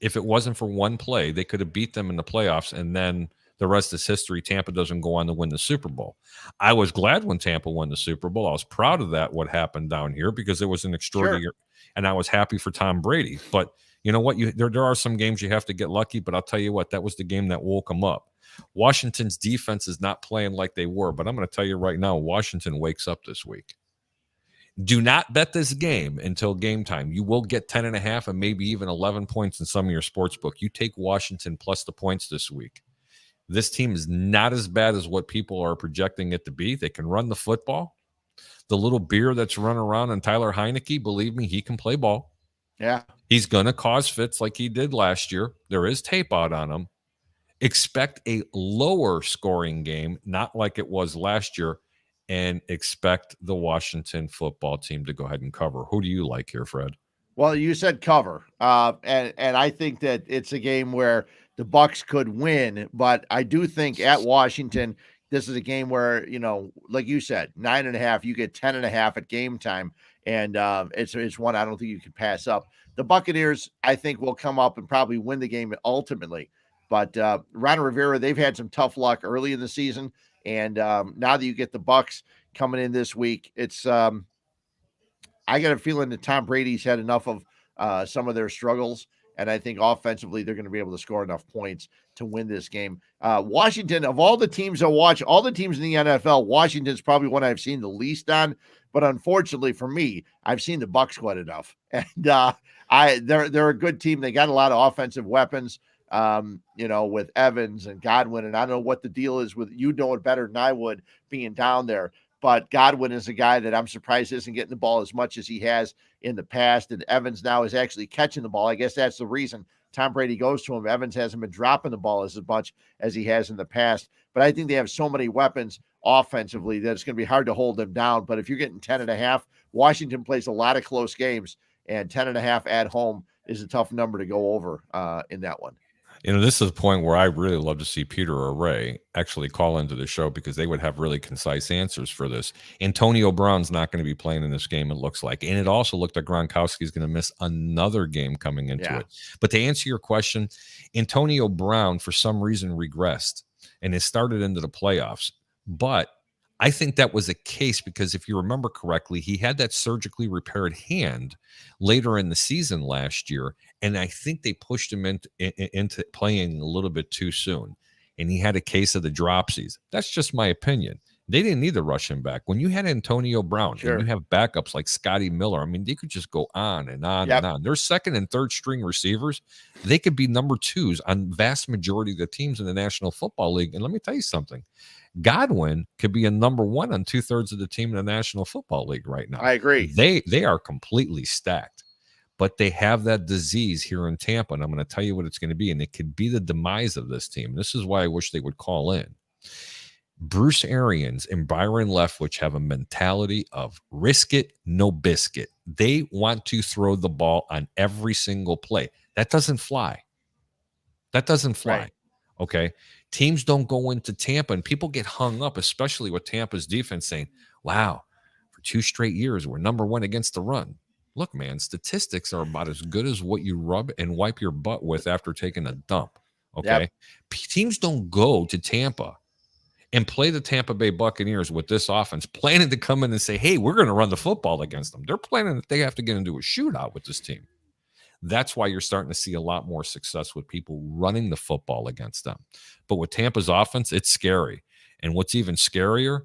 If it wasn't for one play, they could have beat them in the playoffs, and then the rest is history. Tampa doesn't go on to win the Super Bowl. I was glad when Tampa won the Super Bowl. I was proud of that, what happened down here, because it was an extraordinary, and I was happy for Tom Brady. But you know what? There are some games you have to get lucky, but I'll tell you what, that was the game that woke them up. Washington's defense is not playing like they were, but I'm going to tell you right now, Washington wakes up this week. Do not bet this game until game time. You will get 10.5 and maybe even 11 points in some of your sports book. You take Washington plus the points this week. This team is not as bad as what people are projecting it to be. They can run the football. The little beer that's running around on Tyler Heineke, believe me, he can play ball. Yeah. He's going to cause fits like he did last year. There is tape out on him. Expect a lower scoring game, not like it was last year, and expect the Washington football team to go ahead and cover. Who do you like here, Fred? Well, you said cover, and I think that it's a game where the Bucs could win, but I do think at Washington, this is a game where, like you said, 9.5, you get 10.5 at game time, and it's one I don't think you can pass up. The Buccaneers, I think, will come up and probably win the game ultimately, but Ron Rivera, they've had some tough luck early in the season, and now that you get the Bucs coming in this week, it's I got a feeling that Tom Brady's had enough of some of their struggles, and I think offensively they're going to be able to score enough points to win this game. Washington, of all the teams I watch, all the teams in the NFL, Washington's probably one I've seen the least on. But unfortunately for me, I've seen the Bucs quite enough, and they're a good team. They got a lot of offensive weapons, with Evans and Godwin, and I don't know what the deal is with you know it better than I would being down there. But Godwin is a guy that I'm surprised isn't getting the ball as much as he has in the past. And Evans now is actually catching the ball. I guess that's the reason Tom Brady goes to him. Evans hasn't been dropping the ball as much as he has in the past. But I think they have so many weapons offensively that it's going to be hard to hold them down. But if you're getting 10.5, Washington plays a lot of close games, and 10.5 at home is a tough number to go over in that one. This is a point where I really love to see Peter or Ray actually call into the show because they would have really concise answers for this. Antonio Brown's not going to be playing in this game, it looks like. And it also looked like Gronkowski's going to miss another game coming into it. But to answer your question, Antonio Brown, for some reason, regressed and has started into the playoffs. But I think that was a case because if you remember correctly, he had that surgically repaired hand later in the season last year. And I think they pushed him into playing a little bit too soon. And he had a case of the dropsies. That's just my opinion. They didn't need to rush him back. When you had Antonio Brown and you have backups like Scotty Miller, I mean, they could just go on and on and on. They're second and third string receivers. They could be number twos on vast majority of the teams in the National Football League. And let me tell you something. Godwin could be a number one on 2/3 of the team in the National Football League right now. I agree. They are completely stacked, but they have that disease here in Tampa, and I'm going to tell you what it's going to be, and it could be the demise of this team. This is why I wish they would call in. Bruce Arians and Byron Leftwich have a mentality of risk it, no biscuit. They want to throw the ball on every single play. That doesn't fly. Right. Okay. Teams don't go into Tampa, and people get hung up, especially with Tampa's defense, saying, wow, for 2 straight years, we're number one against the run. Look, man, statistics are about as good as what you rub and wipe your butt with after taking a dump. Okay. Teams don't go to Tampa and play the Tampa Bay Buccaneers with this offense, planning to come in and say, hey, we're going to run the football against them. They're planning that they have to get into a shootout with this team. That's why you're starting to see a lot more success with people running the football against them. But with Tampa's offense, it's scary. And what's even scarier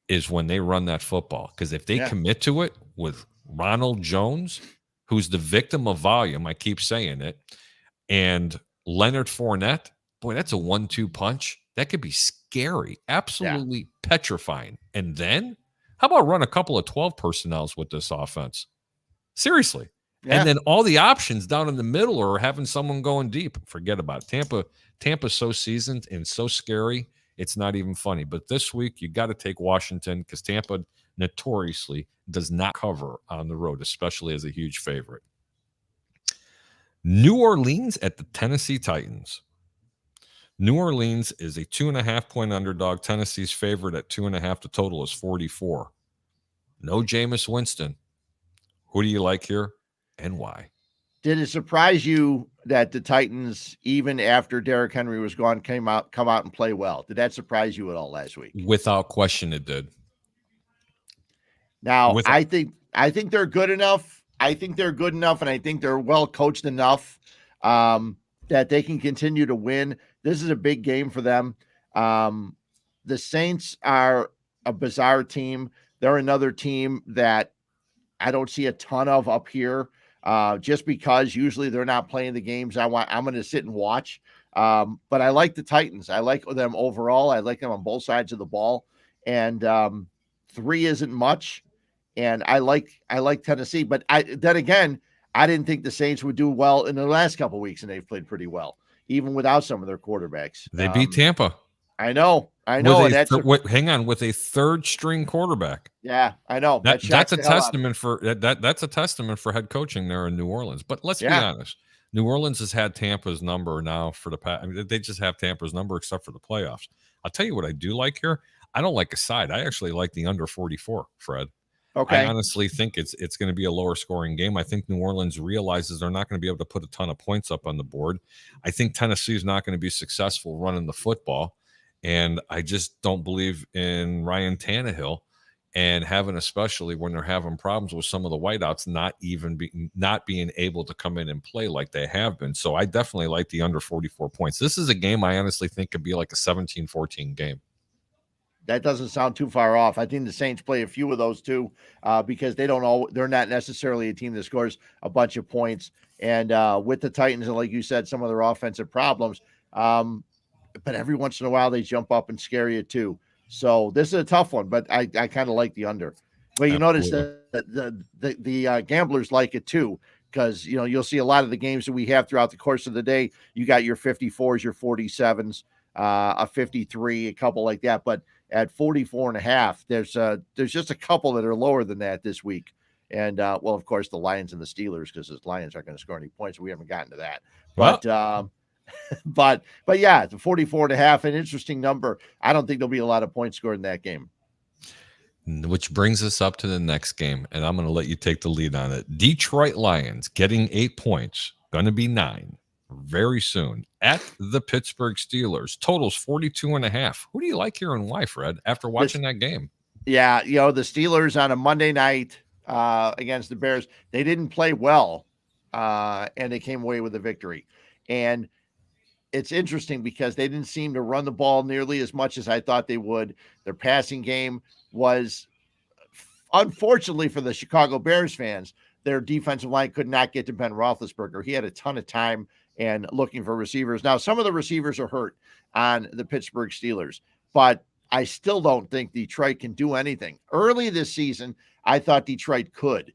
is when they run that football. Because if they commit to it with Ronald Jones, who's the victim of volume, I keep saying it, and Leonard Fournette, boy, that's a 1-2 punch. That could be scary, absolutely petrifying. And then, how about run a couple of 12 personnels with this offense? Seriously. And then all the options down in the middle or having someone going deep. Forget about it. Tampa's so seasoned and so scary, it's not even funny. But this week, you got to take Washington because Tampa notoriously does not cover on the road, especially as a huge favorite. New Orleans at the Tennessee Titans. New Orleans is a 2.5-point underdog. Tennessee's favorite at 2.5. The total is 44. No Jameis Winston. Who do you like here? And why? Did it surprise you that the Titans, even after Derrick Henry was gone, come out and play well? Did that surprise you at all last week? Without question, it did. Now, I think they're good enough. I think they're good enough, and I think they're well coached enough that they can continue to win. This is a big game for them. The Saints are a bizarre team. They're another team that I don't see a ton of up here. Just because usually they're not playing the games I'm going to sit and watch. But I like the Titans. I like them overall. I like them on both sides of the ball. And 3 isn't much, and I like Tennessee. But then again, I didn't think the Saints would do well in the last couple of weeks, and they've played pretty well, even without some of their quarterbacks. They beat Tampa. I know. Hang on, with a third string quarterback. Yeah, I know. That's a testament for that's a testament for head coaching there in New Orleans. But let's be honest, New Orleans has had Tampa's number now for the past. I mean, they just have Tampa's number except for the playoffs. I'll tell you what I do like here. I don't like a side. I actually like the under 44, Fred. Okay. I honestly think it's going to be a lower scoring game. I think New Orleans realizes they're not going to be able to put a ton of points up on the board. I think Tennessee is not going to be successful running the football. And I just don't believe in Ryan Tannehill and especially when they're having problems with some of the whiteouts, not being able to come in and play like they have been. So I definitely like the under 44 points. This is a game I honestly think could be like a 17-14 game. That doesn't sound too far off. I think the Saints play a few of those too, because they're not necessarily a team that scores a bunch of points. And with the Titans, and like you said, some of their offensive problems, but every once in a while they jump up and scare you too. So this is a tough one, but I kind of like the under. But you notice that the gamblers like it too, because you'll see a lot of the games that we have throughout the course of the day. You got your 54s, your 47s, a 53, a couple like that, but at 44.5, there's just a couple that are lower than that this week. And well, of course, the Lions and the Steelers, because the Lions aren't going to score any points. We haven't gotten to that. But yeah, the 44.5, an interesting number. I don't think there'll be a lot of points scored in that game. Which brings us up to the next game, and I'm going to let you take the lead on it. Detroit Lions getting 8 points, going to be 9 very soon at the Pittsburgh Steelers. Totals 42.5. Who do you like here and why, Fred, after watching that game? Yeah, the Steelers on a Monday night against the Bears, they didn't play well, and they came away with a victory. And it's interesting because they didn't seem to run the ball nearly as much as I thought they would. Their passing game was, unfortunately for the Chicago Bears fans, their defensive line could not get to Ben Roethlisberger. He had a ton of time and looking for receivers. Now, some of the receivers are hurt on the Pittsburgh Steelers, but I still don't think Detroit can do anything. Early this season, I thought Detroit could,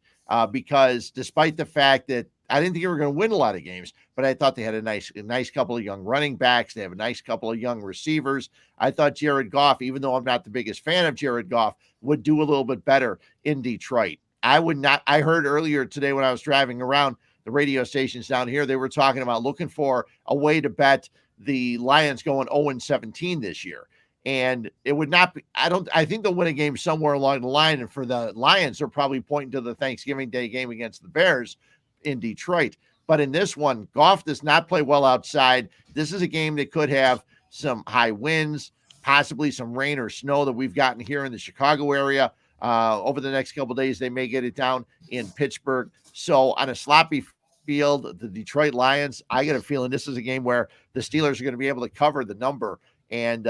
because despite the fact that I didn't think they were going to win a lot of games, but I thought they had a nice couple of young running backs. They have a nice couple of young receivers. I thought Jared Goff, even though I'm not the biggest fan of Jared Goff, would do a little bit better in Detroit. I heard earlier today when I was driving around the radio stations down here, they were talking about looking for a way to bet the Lions going 0-17 this year. And it would not be, I think they'll win a game somewhere along the line. And for the Lions, they're probably pointing to the Thanksgiving Day game against the Bears in Detroit. But in this one, Goff does not play well outside. This is a game that could have some high winds, possibly some rain or snow that we've gotten here in the Chicago area. Over the next couple of days, they may get it down in Pittsburgh. So on a sloppy field, the Detroit Lions, I get a feeling this is a game where the Steelers are going to be able to cover the number. And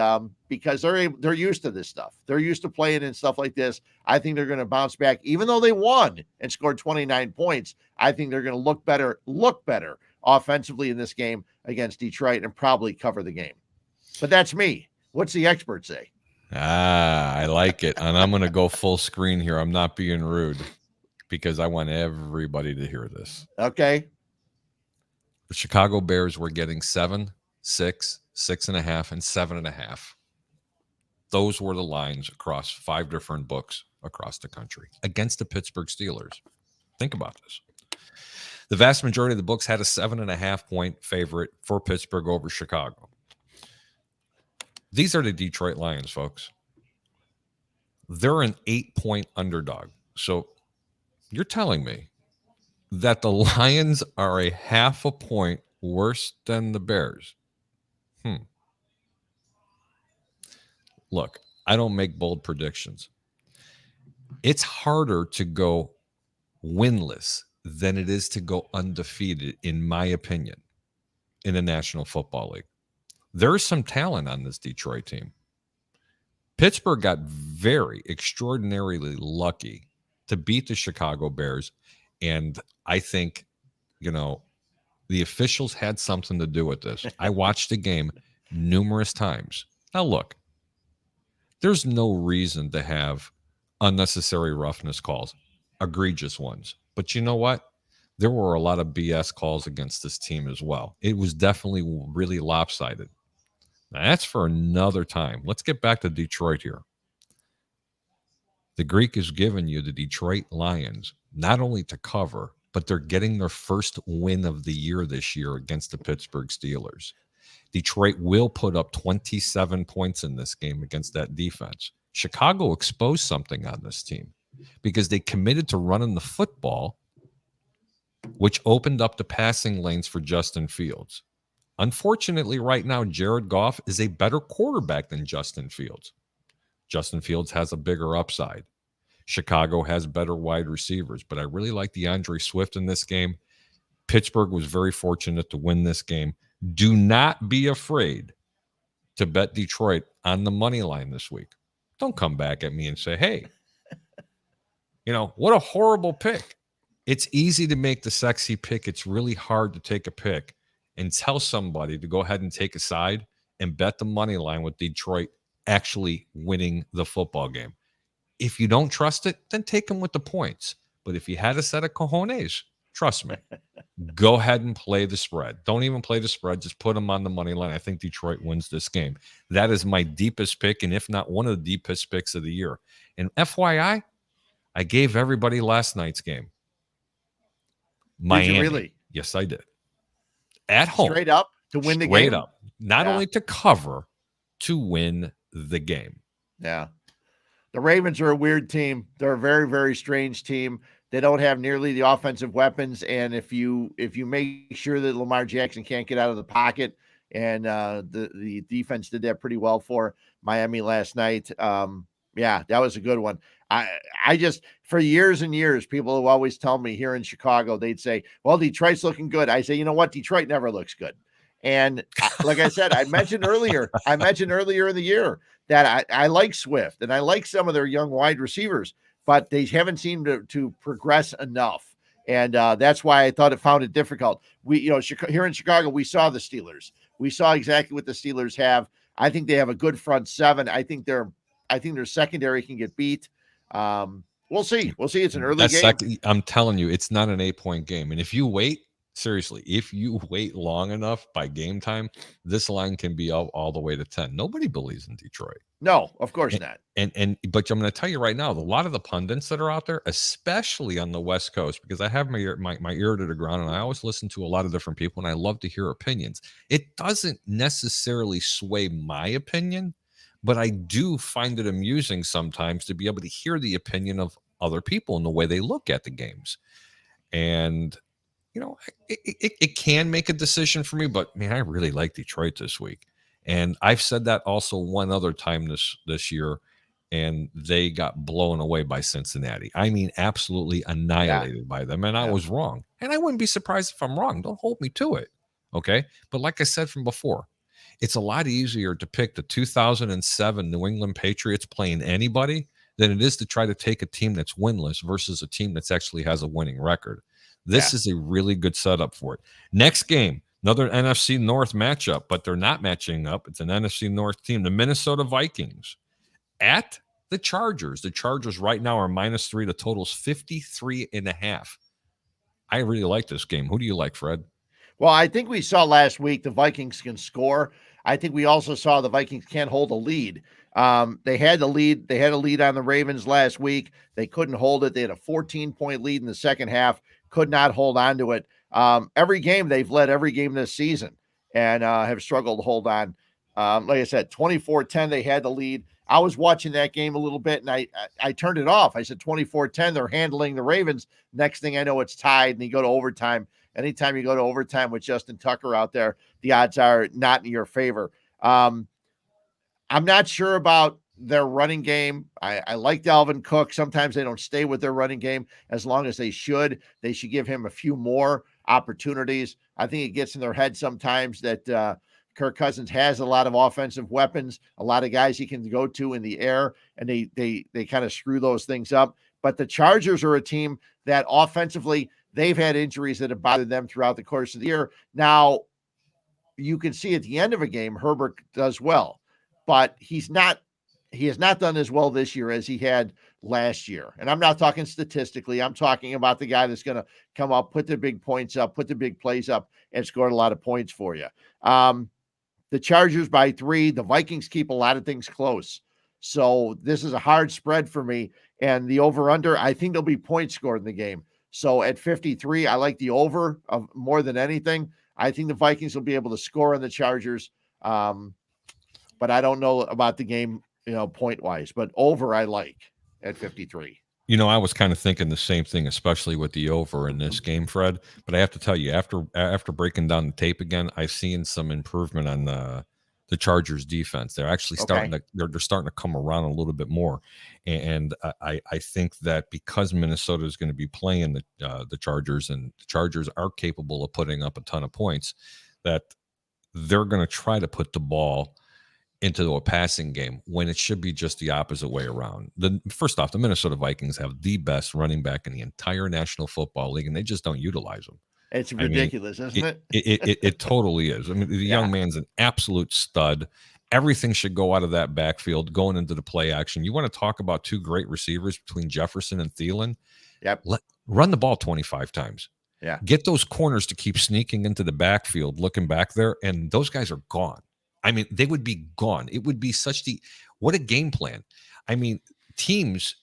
because they're used to this stuff, they're used to playing and stuff like this. I think they're going to bounce back, even though they won and scored 29 points. I think they're going to look better offensively in this game against Detroit and probably cover the game. But that's me. What's the expert say? I like it. And I'm going to go full screen here. I'm not being rude because I want everybody to hear this. Okay. The Chicago Bears were getting 7, 6, 6.5, and 7.5. Those were the lines across 5 different books across the country against the Pittsburgh Steelers. Think about this. The vast majority of the books had a 7.5 point favorite for Pittsburgh over Chicago. These are the Detroit Lions, folks. They're an 8-point underdog. So you're telling me that the Lions are a 0.5 point worse than the Bears? Look, I don't make bold predictions. It's harder to go winless than it is to go undefeated, in my opinion, in the National Football League. There's some talent on this Detroit team. Pittsburgh got very extraordinarily lucky to beat the Chicago Bears, and I think, the officials had something to do with this. I watched the game numerous times. Now, look, there's no reason to have unnecessary roughness calls, egregious ones. But you know what? There were a lot of BS calls against this team as well. It was definitely really lopsided. Now, that's for another time. Let's get back to Detroit here. The Greek is giving you the Detroit Lions, not only to cover, but they're getting their first win of the year this year against the Pittsburgh Steelers. Detroit will put up 27 points in this game against that defense. Chicago exposed something on this team because they committed to running the football, which opened up the passing lanes for Justin Fields. Unfortunately, right now, Jared Goff is a better quarterback than Justin Fields. Justin Fields has a bigger upside. Chicago has better wide receivers, but I really like DeAndre Swift in this game. Pittsburgh was very fortunate to win this game. Do not be afraid to bet Detroit on the money line this week. Don't come back at me and say, hey, what a horrible pick. It's easy to make the sexy pick. It's really hard to take a pick and tell somebody to go ahead and take a side and bet the money line with Detroit actually winning the football game. If you don't trust it, then take them with the points. But if you had a set of cojones, trust me, go ahead and play the spread. Don't even play the spread. Just put them on the money line. I think Detroit wins this game. That is my deepest pick, and if not one of the deepest picks of the year. And FYI, I gave everybody last night's game. Miami. Did you really? Yes, I did. At home. Straight up to win the game? Straight up. Not only to cover, to win the game. Yeah. The Ravens are a weird team. They're a very, very strange team. They don't have nearly the offensive weapons. And if you make sure that Lamar Jackson can't get out of the pocket, and the defense did that pretty well for Miami last night. Yeah, that was a good one. I just, for years and years, people have always tell me here in Chicago, they'd say, well, Detroit's looking good. I say, you know what? Detroit never looks good. And like I said, I mentioned earlier in the year that I like Swift and I like some of their young wide receivers, but they haven't seemed to progress enough. And that's why I found it difficult. We, here in Chicago, we saw the Steelers. We saw exactly what the Steelers have. I think they have a good front seven. I think their secondary can get beat. We'll see. It's an early game. I'm telling you, it's not an 8-point game. And if you wait long enough by game time, this line can be all the way to 10. Nobody believes in Detroit. No, of course not. But I'm going to tell you right now, a lot of the pundits that are out there, especially on the West Coast, because I have my ear to the ground and I always listen to a lot of different people and I love to hear opinions. It doesn't necessarily sway my opinion, but I do find it amusing sometimes to be able to hear the opinion of other people and the way they look at the games. And it can make a decision for me, but man, I really like Detroit this week. And I've said that also one other time this year, and they got blown away by Cincinnati. I mean, absolutely annihilated by them. And I was wrong. And I wouldn't be surprised if I'm wrong. Don't hold me to it. Okay. But like I said from before, it's a lot easier to pick the 2007 New England Patriots playing anybody than it is to try to take a team that's winless versus a team that's actually has a winning record. This is a really good setup for it. Next game, another NFC North matchup, but they're not matching up. It's an NFC North team, the Minnesota Vikings at the Chargers. The Chargers right now are -3. The total's 53.5. I really like this game. Who do you like, Fred? Well, I think we saw last week the Vikings can score. I think we also saw the Vikings can't hold a lead. They had the lead. They had a lead on the Ravens last week. They couldn't hold it. They had a 14-point lead in the second half. Could not hold on to it. Every game they've led every game this season and have struggled to hold on. Like I said, 24-10, they had the lead. I was watching that game a little bit and I turned it off. I said 24-10, they're handling the Ravens. Next thing I know, it's tied and you go to overtime. Anytime you go to overtime with Justin Tucker out there, the odds are not in your favor. I'm not sure about their running game. I like Dalvin Cook. Sometimes they don't stay with their running game as long as they should. They should give him a few more opportunities. I think it gets in their head sometimes that Kirk Cousins has a lot of offensive weapons, a lot of guys he can go to in the air, and they kind of screw those things up. But the Chargers are a team that offensively, they've had injuries that have bothered them throughout the course of the year. Now, you can see at the end of a game, Herbert does well, but he's not he has not done as well this year as he had last year. And I'm not talking statistically. I'm talking about the guy that's going to come up, put the big points up, put the big plays up, and score a lot of points for you. The Chargers by 3. The Vikings keep a lot of things close. So this is a hard spread for me. And the over-under, I think there'll be points scored in the game. So at 53, I like the over of more than anything. I think the Vikings will be able to score on the Chargers. But I don't know about the game, point-wise. But over I like at 53. I was kind of thinking the same thing, especially with the over in this game, Fred. But I have to tell you, after breaking down the tape again, I've seen some improvement on the Chargers defense. They're actually starting to they're starting to come around a little bit more, and I think that because Minnesota is going to be playing the Chargers, and the Chargers are capable of putting up a ton of points, that they're going to try to put the ball into a passing game when it should be just the opposite way around. First off, the Minnesota Vikings have the best running back in the entire National Football League, and they just don't utilize them. It's ridiculous, isn't it? It totally is. I mean, the young man's an absolute stud. Everything should go out of that backfield going into the play action. You want to talk about two great receivers between Jefferson and Thielen? Yep. Run the ball 25 times. Yeah. Get those corners to keep sneaking into the backfield, looking back there, and those guys are gone. I mean, they would be gone. It would be what a game plan. I mean, teams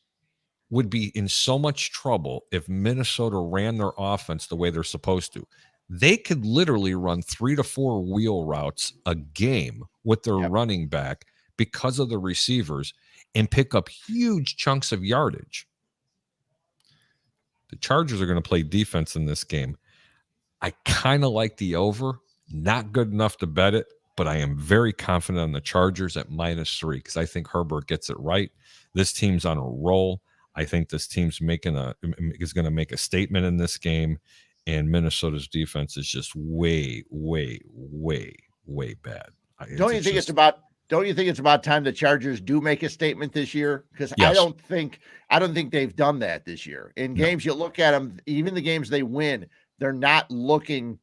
would be in so much trouble if Minnesota ran their offense the way they're supposed to. They could literally run 3 to 4 wheel routes a game with their running back because of the receivers and pick up huge chunks of yardage. The Chargers are going to play defense in this game. I kind of like the over, not good enough to bet it, but I am very confident on the Chargers at -3 because I think Herbert gets it right. This team's on a roll. I think this team's is going to make a statement in this game, and Minnesota's defense is just way, way, way, way bad. Don't you think it's about time the Chargers do make a statement this year? Because yes. I don't think they've done that this year. In games, you look at them, even the games they win, they're not looking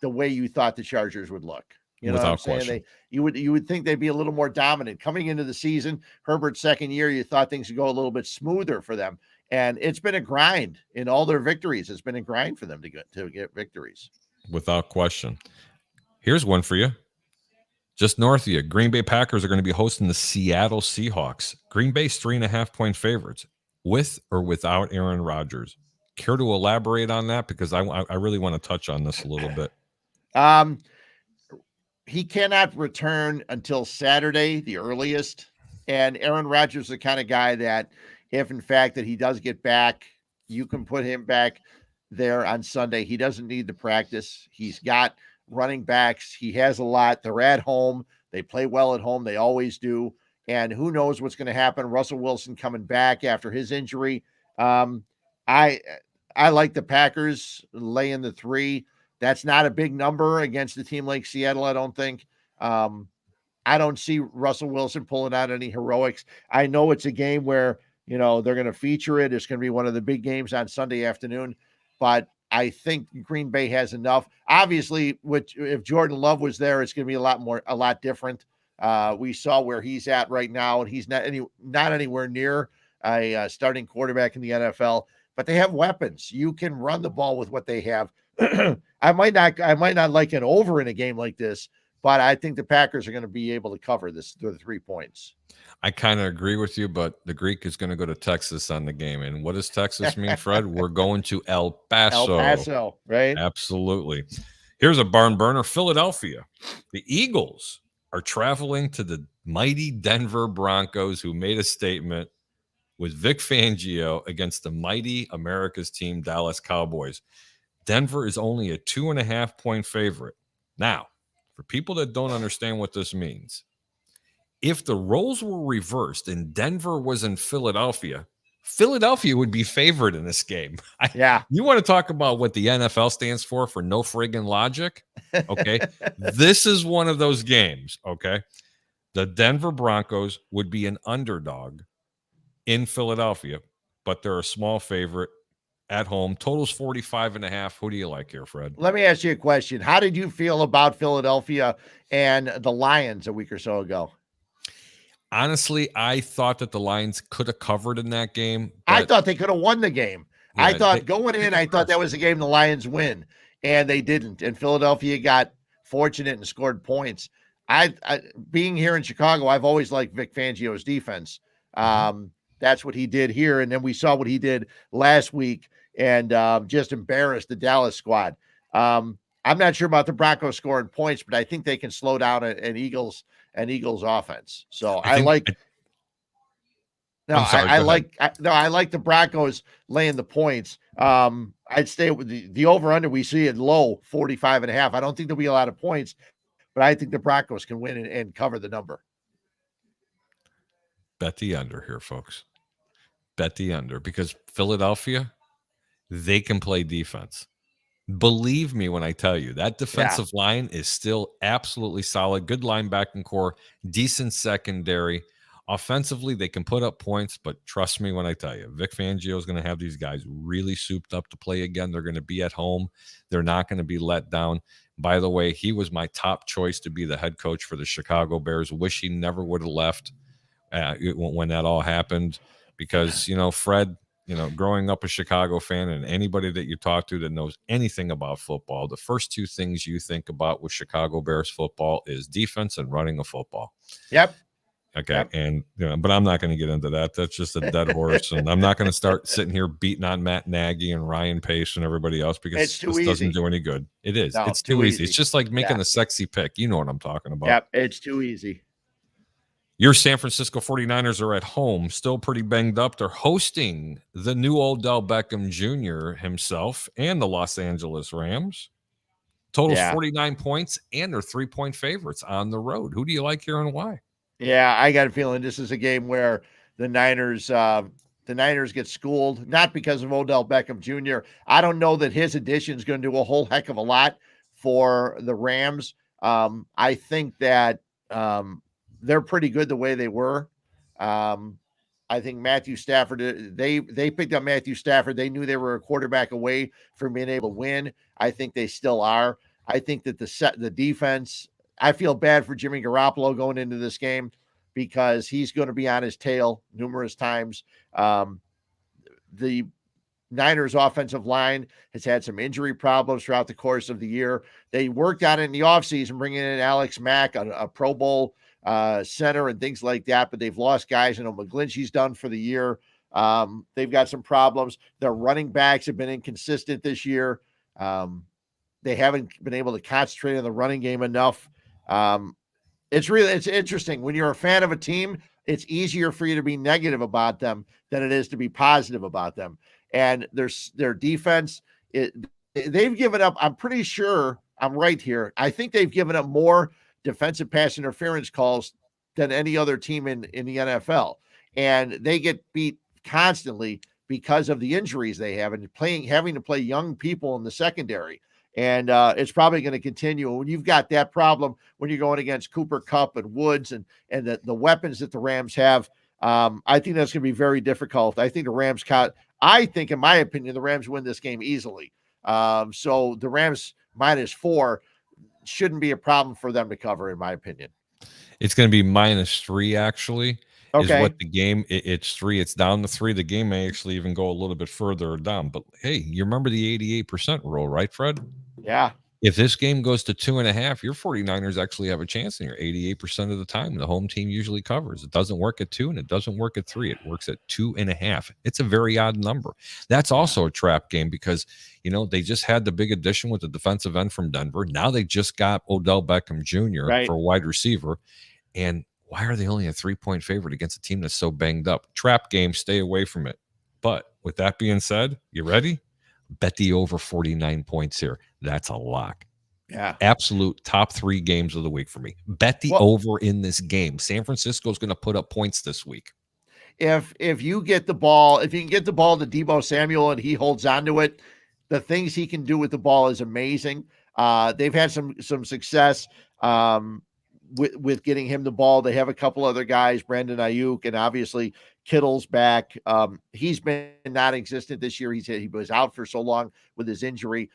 the way you thought the Chargers would look. You know Without what I'm saying? You would think they'd be a little more dominant coming into the season. Herbert's second year, you thought things would go a little bit smoother for them, and it's been a grind in all their victories. It's been a grind for them to get victories. Without question. Here's one for you. Just north of you, Green Bay Packers are going to be hosting the Seattle Seahawks. Green Bay's 3.5-point favorites, with or without Aaron Rodgers. Care to elaborate on that? Because I really want to touch on this a little bit. He cannot return until Saturday, the earliest. And Aaron Rodgers is the kind of guy that if, in fact, that he does get back, you can put him back there on Sunday. He doesn't need to practice. He's got running backs. He has a lot. They're at home. They play well at home. They always do. And who knows what's going to happen. Russell Wilson coming back after his injury. I like the Packers laying the 3. That's not a big number against a team like Seattle, I don't think. I don't see Russell Wilson pulling out any heroics. I know it's a game where, they're going to feature it. It's going to be one of the big games on Sunday afternoon. But I think Green Bay has enough. Obviously, if Jordan Love was there, it's going to be a lot different. We saw where he's at right now, and he's not anywhere near a starting quarterback in the NFL. But they have weapons. You can run the ball with what they have. I might not like an over in a game like this, but I think the Packers are going to be able to cover the 3 points. I kind of agree with you, but the Greek is going to go to Texas on the game. And what does Texas mean, Fred? We're going to El Paso. El Paso, right? Absolutely. Here's a barn burner, Philadelphia. The Eagles are traveling to the mighty Denver Broncos, who made a statement with Vic Fangio against the mighty America's team, Dallas Cowboys. Denver is only a 2.5-point favorite. Now, for people that don't understand what this means, if the roles were reversed and Denver was in Philadelphia, Philadelphia would be favored in this game. You want to talk about what the NFL stands for no friggin' logic? Okay. This is one of those games. Okay. The Denver Broncos would be an underdog in Philadelphia, but they're a small favorite at home. Total's 45.5. Who do you like here, Fred? Let me ask you a question. How did you feel about Philadelphia and the Lions a week or so ago? Honestly, I thought that the Lions could have covered in that game. I thought they could have won the game. Yeah, I thought going in, I thought that was a game the Lions win, and they didn't. And Philadelphia got fortunate and scored points. I being here in Chicago, I've always liked Vic Fangio's defense. That's what he did here, and then we saw what he did last week, and just embarrassed the Dallas squad. I'm not sure about the Broncos scoring points, but I think they can slow down an Eagles offense. So I like the Broncos laying the points. I'd stay with the over under. We see it low 45.5. I don't think there'll be a lot of points, but I think the Broncos can win and cover the number. Bet the under here, folks. Bet the under, because Philadelphia, they can play defense. Believe me when I tell you that defensive line is still absolutely solid. Good linebacking core, decent secondary. Offensively, they can put up points, but trust me when I tell you, Vic Fangio is going to have these guys really souped up to play again. They're going to be at home. They're not going to be let down. By the way, he was my top choice to be the head coach for the Chicago Bears. Wish he never would have left when that all happened, because, Fred, growing up a Chicago fan, and anybody that you talk to that knows anything about football, the first two things you think about with Chicago Bears football is defense and running a football. Yep. Okay. Yep. And, but I'm not going to get into that. That's just a dead horse. And I'm not going to start sitting here beating on Matt Nagy and Ryan Pace and everybody else, because this doesn't do any good. It is. No, it's too easy. It's just like making a sexy pick. You know what I'm talking about. Yep. It's too easy. Your San Francisco 49ers are at home, still pretty banged up. They're hosting the new Odell Beckham Jr. himself and the Los Angeles Rams. Totals 49 points, and they're 3-point favorites on the road. Who do you like here and why? Yeah, I got a feeling this is a game where the Niners get schooled, not because of Odell Beckham Jr. I don't know that his addition is going to do a whole heck of a lot for the Rams. I think that they're pretty good the way they were. I think Matthew Stafford, they picked up Matthew Stafford. They knew they were a quarterback away from being able to win. I think they still are. I think that the defense, I feel bad for Jimmy Garoppolo going into this game, because he's going to be on his tail numerous times. The Niners offensive line has had some injury problems throughout the course of the year. They worked on it in the offseason, bringing in Alex Mack, a Pro Bowl center and things like that, but they've lost guys. McGlinchey's done for the year. They've got some problems. Their running backs have been inconsistent this year. They haven't been able to concentrate on the running game enough. It's interesting. When you're a fan of a team, it's easier for you to be negative about them than it is to be positive about them. And their defense, they've given up, I'm pretty sure I'm right here, I think they've given up more defensive pass interference calls than any other team in the NFL. And they get beat constantly because of the injuries they have and having to play young people in the secondary. And it's probably going to continue. When you've got that problem, when you're going against Cooper Kupp and Woods and the weapons that the Rams have, I think that's going to be very difficult. I think in my opinion, the Rams win this game easily. So the Rams -4 shouldn't be a problem for them to cover, in my opinion. It's going to be -3, actually. Okay. Is what the game, it's 3. It's down to 3. The game may actually even go a little bit further down. But hey, you remember the 88% rule, right, Fred? Yeah. If this game goes to 2.5, your 49ers actually have a chance in here 88% of the time. The home team usually covers. It doesn't work at 2 and it doesn't work at 3. It works at 2.5. It's a very odd number. That's also a trap game because, they just had the big addition with the defensive end from Denver. Now they just got Odell Beckham Jr. for a wide receiver. And why are they only a 3-point favorite against a team that's so banged up? Trap game, stay away from it. But with that being said, you ready? Bet the over 49 points here. That's a lock. Yeah. Absolute top 3 games of the week for me. Bet the over in this game. San Francisco's going to put up points this week. If you get the ball, if you can get the ball to Deebo Samuel and he holds on to it, the things he can do with the ball is amazing. They've had some success with getting him the ball. They have a couple other guys, Brandon Ayuk, and obviously Kittle's back. He's been non-existent this year. He was out for so long with his injury.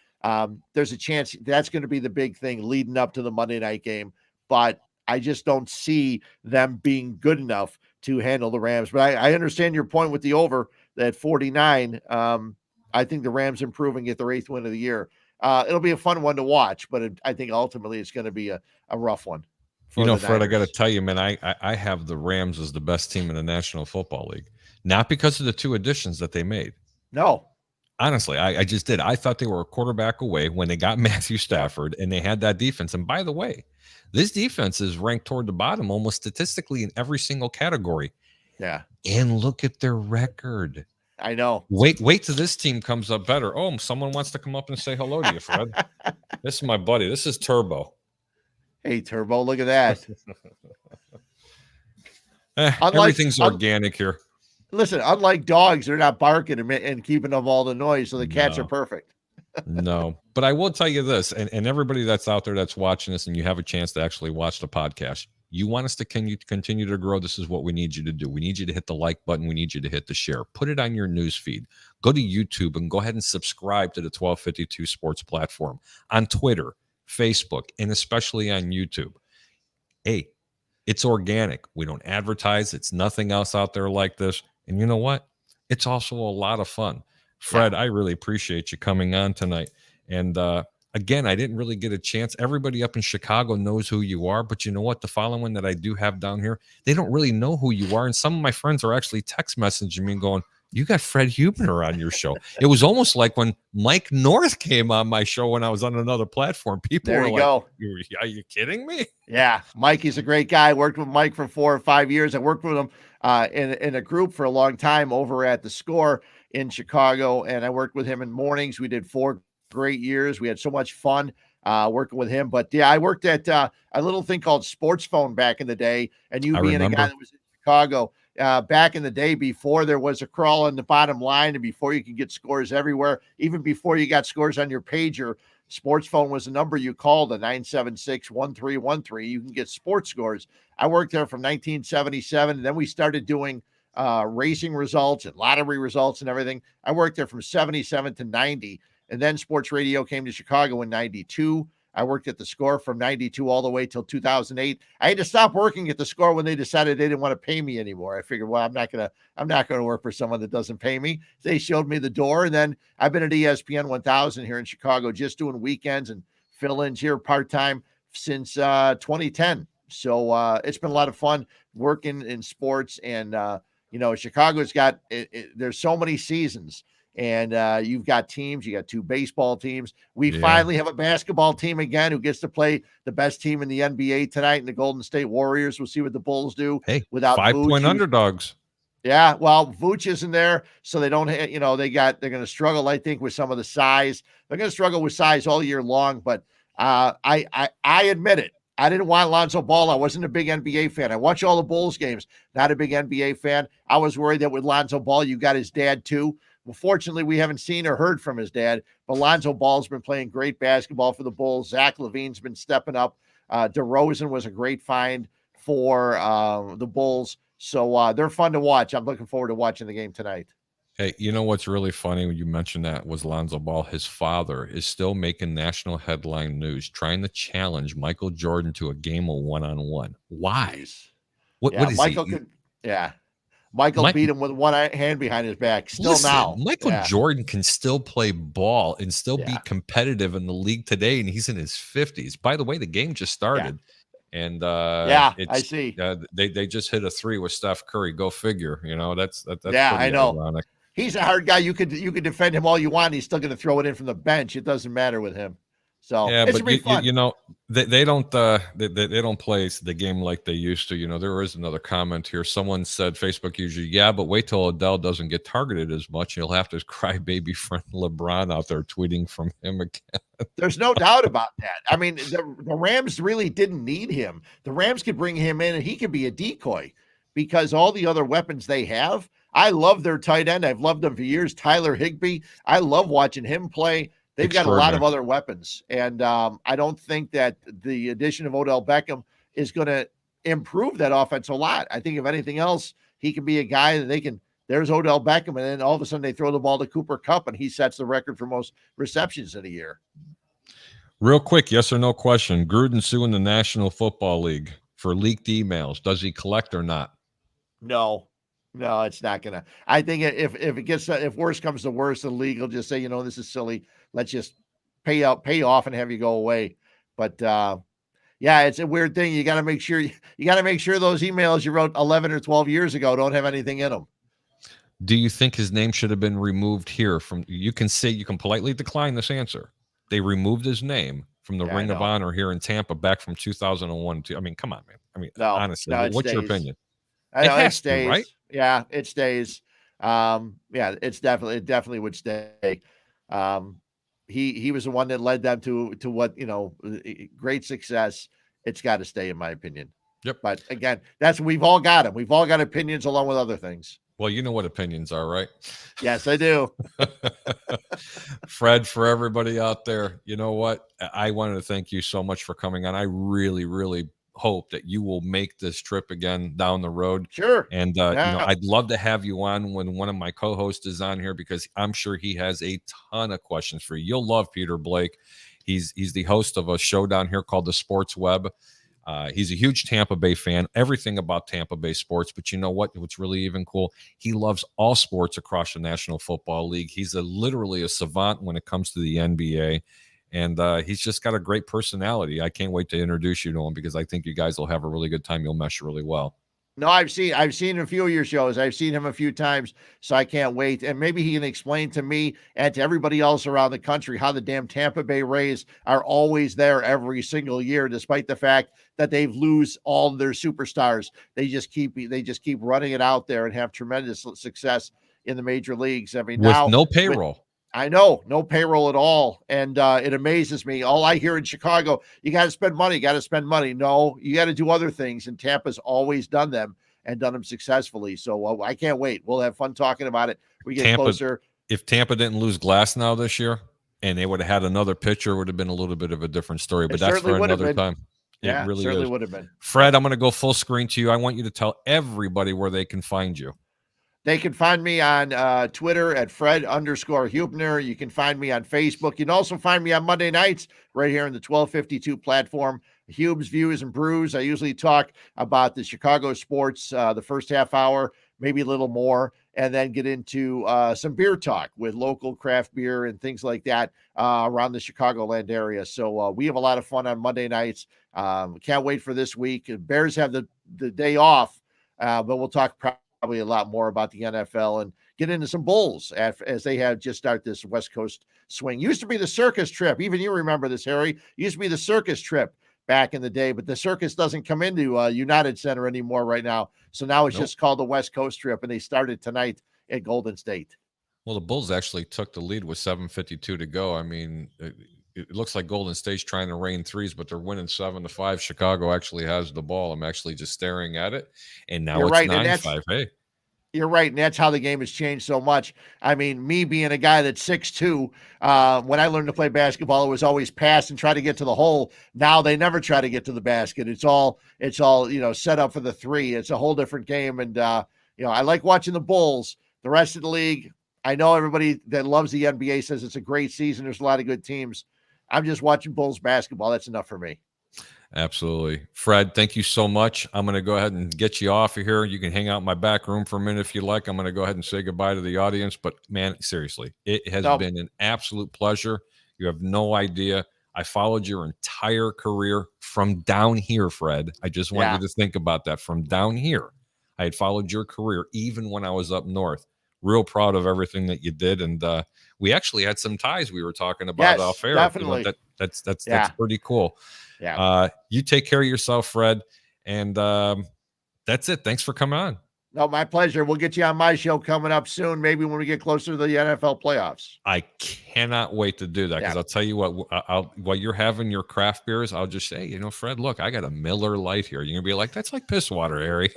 There's a chance that's going to be the big thing leading up to the Monday night game. But I just don't see them being good enough to handle the Rams. But I understand your point with the over at 49. I think the Rams improve and get their 8th win of the year. It'll be a fun one to watch, but I think ultimately it's going to be a rough one. Fred, I got to tell you, man, I have the Rams as the best team in the National Football League. Not because of the 2 additions that they made. No. Honestly, I just did. I thought they were a quarterback away when they got Matthew Stafford and they had that defense. And by the way, this defense is ranked toward the bottom almost statistically in every single category. Yeah. And look at their record. I know. Wait till this team comes up better. Oh, someone wants to come up and say hello to you, Fred. This is my buddy. This is Turbo. Hey, Turbo, look at that. Everything's organic here. Listen, unlike dogs, they're not barking and keeping up all the noise, so the cats are perfect. No, but I will tell you this, and everybody that's out there that's watching this and you have a chance to actually watch the podcast, you want us to continue to grow, this is what we need you to do. We need you to hit the like button. We need you to hit the share. Put it on your news feed. Go to YouTube and go ahead and subscribe to the 1252 Sports platform on Twitter, Facebook, and especially on YouTube. Hey, it's organic. We don't advertise. It's nothing else out there like this. And you know what? It's also a lot of fun. Fred, I really appreciate you coming on tonight. And again, I didn't really get a chance. Everybody up in Chicago knows who you are. But you know what? The following that I do have down here, they don't really know who you are. And some of my friends are actually text messaging me and going, you got Fred Huebner on your show. It was almost like when Mike North came on my show when I was on another platform. People were like, are you kidding me? Yeah, Mikey's a great guy. I worked with Mike for 4 or 5 years. I worked with him in a group for a long time over at The Score in Chicago, and I worked with him in mornings. We did 4 great years. We had so much fun working with him. But yeah, I worked at a little thing called Sports Phone back in the day, and you being a guy that was in Chicago back in the day before there was a crawl on the bottom line and before you could get scores everywhere, even before you got scores on your pager, Sports Phone was the number you called, the 976-1313. You can get sports scores. I worked there from 1977, and then we started doing racing results and lottery results and everything. I worked there from 77 to 90, and then sports radio came to Chicago in 92. I worked at The Score from 92 all the way till 2008. I had to stop working at The Score when they decided they didn't want to pay me anymore. I figured, well, I'm not going to work for someone that doesn't pay me. They showed me the door. And then I've been at ESPN 1000 here in Chicago, just doing weekends and fill-ins here part-time since 2010. So it's been a lot of fun working in sports. And, Chicago's got, there's so many seasons. And you've got teams, you got 2 baseball teams. We finally have a basketball team again who gets to play the best team in the NBA tonight in the Golden State Warriors. We'll see what the Bulls do without 5-point underdogs. Yeah, well, Vooch isn't there, so they don't, they're going to struggle, I think, with some of the size. They're going to struggle with size all year long, but I admit it. I didn't want Lonzo Ball. I wasn't a big NBA fan. I watch all the Bulls games, not a big NBA fan. I was worried that with Lonzo Ball, you got his dad too. Well, fortunately, we haven't seen or heard from his dad, but Lonzo Ball's been playing great basketball for the Bulls. Zach LaVine's been stepping up. DeRozan was a great find for the Bulls. So they're fun to watch. I'm looking forward to watching the game tonight. Hey, you know what's really funny when you mentioned that was Lonzo Ball. His father is still making national headline news, trying to challenge Michael Jordan to a game of one-on-one. Why? What is Michael he? Michael beat him with one hand behind his back. Now, Michael Jordan can still play ball and still be competitive in the league today, and he's in his 50s. By the way, the game just started, and I see. They just hit a 3 with Steph Curry. Go figure. That's I know. Ironic. He's a hard guy. You could defend him all you want. He's still going to throw it in from the bench. It doesn't matter with him. So but they don't play the game like they used to. There is another comment here. Someone said Facebook usually, but wait till Odell doesn't get targeted as much. You'll have to cry baby friend LeBron out there tweeting from him again. There's no doubt about that. I mean, the Rams really didn't need him. The Rams could bring him in and he could be a decoy because all the other weapons they have. I love their tight end. I've loved them for years. Tyler Higbee. I love watching him play. They've got a lot of other weapons, and I don't think that the addition of Odell Beckham is going to improve that offense a lot. I think if anything else, he can be a guy that there's Odell Beckham, and then all of a sudden they throw the ball to Cooper Kupp, and he sets the record for most receptions in a year. Real quick, yes or no question. Gruden suing the National Football League for leaked emails. Does he collect or not? No, it's not gonna. I think if worse comes to worse, the league will just say, this is silly. Let's just pay off and have you go away. But yeah, it's a weird thing. You got to make sure those emails you wrote 11 or 12 years ago don't have anything in them. Do you think his name should have been removed here from? You can politely decline this answer. They removed his name from the Ring of Honor here in Tampa back from 2001. I mean, come on, man. I mean, honestly, what's your opinion? I know it stays, right? Yeah, it stays. Yeah, it definitely would stay. He was the one that led them to what, great success. It's got to stay, in my opinion. Yep. But again, we've all got them. We've all got opinions along with other things. Well, you know what opinions are, right? Yes, I do. Fred, for everybody out there, you know what? I wanted to thank you so much for coming on. I really, really hope that you will make this trip again down the road. Sure. And I'd love to have you on when one of my co-hosts is on here, because I'm sure he has a ton of questions for you. You'll love Peter Blake. He's the host of a show down here called The Sports Web. He's a huge Tampa Bay fan, everything about Tampa Bay sports. But you know what's really even cool? He loves all sports across the National Football League. He's literally a savant when it comes to the NBA. And he's just got a great personality. I can't wait to introduce you to him, because I think you guys will have a really good time. You'll mesh really well. No, I've seen a few of your shows. I've seen him a few times, so I can't wait. And maybe he can explain to me and to everybody else around the country how the damn Tampa Bay Rays are always there every single year, despite the fact that they lose all their superstars. They just keep running it out there and have tremendous success in the major leagues. I mean, with no payroll. I know, no payroll at all. And it amazes me. All I hear in Chicago, you got to spend money. No, you got to do other things. And Tampa's always done them and done them successfully. So I can't wait. We'll have fun talking about it. We get closer. If Tampa didn't lose Glass now this year and they would have had another pitcher, it would have been a little bit of a different story. But that's for another time. Yeah, it really certainly is. Would have been. Fred, I'm going to go full screen to you. I want you to tell everybody where they can find you. They can find me on Twitter at Fred_Hubner. You can find me on Facebook. You can also find me on Monday nights right here in the 1252 platform. Hube's Views and Brews. I usually talk about the Chicago sports the first half hour, maybe a little more, and then get into some beer talk with local craft beer and things like that around the Chicagoland area. So we have a lot of fun on Monday nights. Can't wait for this week. Bears have the day off, but we'll talk probably a lot more about the NFL and get into some Bulls as they have just started this West Coast swing. Used to be the circus trip. Even you remember this, Harry. Used to be the circus trip back in the day, but the circus doesn't come into United Center anymore right now. So now it's just called the West Coast trip, and they started tonight at Golden State. Well, the Bulls actually took the lead with 7:52 to go. I mean, it looks like Golden State's trying to rain threes, but they're winning 7-5. Chicago actually has the ball. I'm actually just staring at it, and now it's 9-5. Hey, you're right, and that's how the game has changed so much. I mean, me being a guy that's 6'2", when I learned to play basketball, it was always pass and try to get to the hole. Now they never try to get to the basket. It's all set up for the three. It's a whole different game, and I like watching the Bulls. The rest of the league, I know everybody that loves the NBA says it's a great season. There's a lot of good teams. I'm just watching Bulls basketball. That's enough for me. Absolutely. Fred, thank you so much. I'm going to go ahead and get you off of here. You can hang out in my back room for a minute if you like. I'm going to go ahead and say goodbye to the audience. But, man, seriously, it has been an absolute pleasure. You have no idea. I followed your entire career from down here, Fred. I just want you to think about that. From down here, I had followed your career even when I was up north. Real proud of everything that you did, and we actually had some ties we were talking about off air. Definitely, that's pretty cool. Yeah, you take care of yourself, Fred, and that's it. Thanks for coming on. No, my pleasure. We'll get you on my show coming up soon, maybe when we get closer to the NFL playoffs. I cannot wait to do that, because I'll tell you what, while you're having your craft beers, I'll just say, Fred, look, I got a Miller Lite here. You're going to be like, that's like piss water, Harry.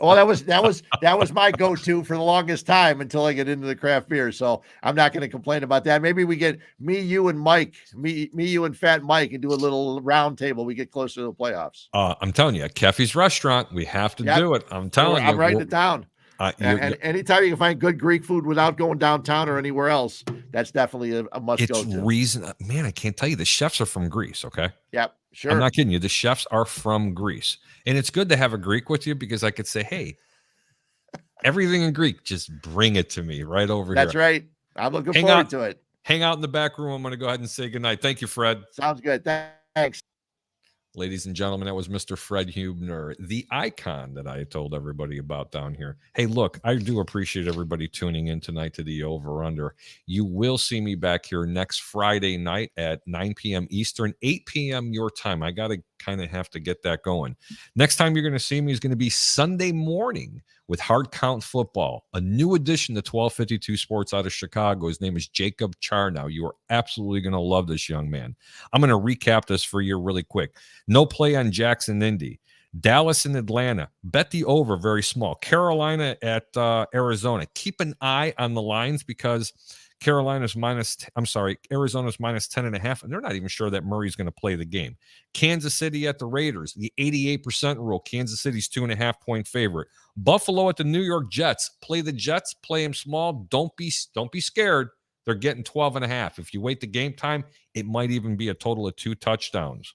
Well, that was my go-to for the longest time until I get into the craft beer. So I'm not going to complain about that. Maybe we get me, you, and Mike, you, and Fat Mike, and do a little round table. We get closer to the playoffs. I'm telling you, Keffy's Restaurant, we have to do it. I'm telling you. I'm writing it down. And anytime you can find good Greek food without going downtown or anywhere else, that's definitely a must go to. Man, I can't tell you. The chefs are from Greece, okay? Yep. Sure. I'm not kidding you. The chefs are from Greece. And it's good to have a Greek with you because I could say, hey, everything in Greek, just bring it to me right over That's here. That's right. I'm looking forward to it. Hang out in the back room. I'm going to go ahead and say goodnight. Thank you, Fred. Sounds good. Thanks. Ladies and gentlemen, that was Mr. Fred Hubner, the icon that I told everybody about down here. Hey, look, I do appreciate everybody tuning in tonight to the Over Under. You will see me back here next Friday night at 9 p.m. Eastern, 8 p.m. your time. I got to kind of have to get that going. Next time you're going to see me is going to be Sunday morning with Hard Count Football, a new addition to 1252 Sports out of Chicago. His name is Jacob Charnow. You are absolutely going to love this young man. I'm going to recap this for you really quick. No play on Jackson, Indy. Dallas and Atlanta. Bet the over, very small. Carolina at Arizona. Keep an eye on the lines because Arizona's minus 10.5, and they're not even sure that Murray's going to play the game. Kansas City at the Raiders, the 88% rule. Kansas City's 2.5-point favorite. Buffalo at the New York Jets. Play the Jets, play them small. Don't be scared. They're getting 12.5. If you wait the game time, it might even be a total of 2 touchdowns.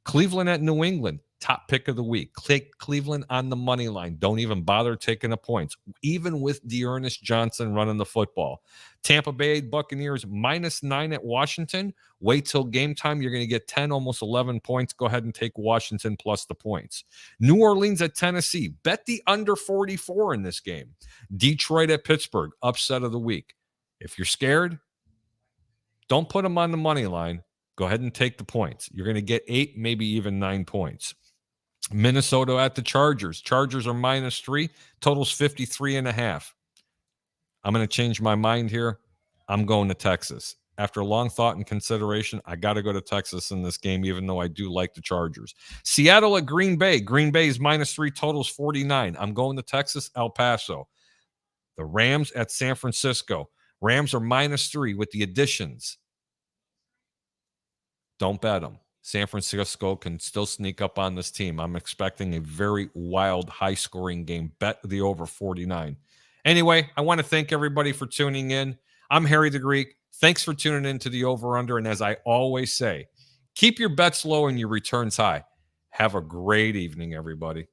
Cleveland at New England. Top pick of the week. Click Cleveland on the money line. Don't even bother taking the points, even with Dearness Johnson running the football. Tampa Bay Buccaneers -9 at Washington. Wait till game time. You're going to get 10, almost 11 points. Go ahead and take Washington plus the points. New Orleans at Tennessee. Bet the under 44 in this game. Detroit at Pittsburgh. Upset of the week. If you're scared, don't put them on the money line. Go ahead and take the points. You're going to get 8, maybe even 9 points. Minnesota at the Chargers. Chargers are -3. Total's 53.5. I'm going to change my mind here. I'm going to Texas. After long thought and consideration, I got to go to Texas in this game, even though I do like the Chargers. Seattle at Green Bay. Green Bay is -3. Total's 49. I'm going to Texas, El Paso. The Rams at San Francisco. Rams are -3 with the additions. Don't bet them. San Francisco can still sneak up on this team. I'm expecting a very wild, high-scoring game. Bet the over 49. Anyway, I want to thank everybody for tuning in. I'm Harry the Greek. Thanks for tuning in to the Over-Under. And as I always say, keep your bets low and your returns high. Have a great evening, everybody.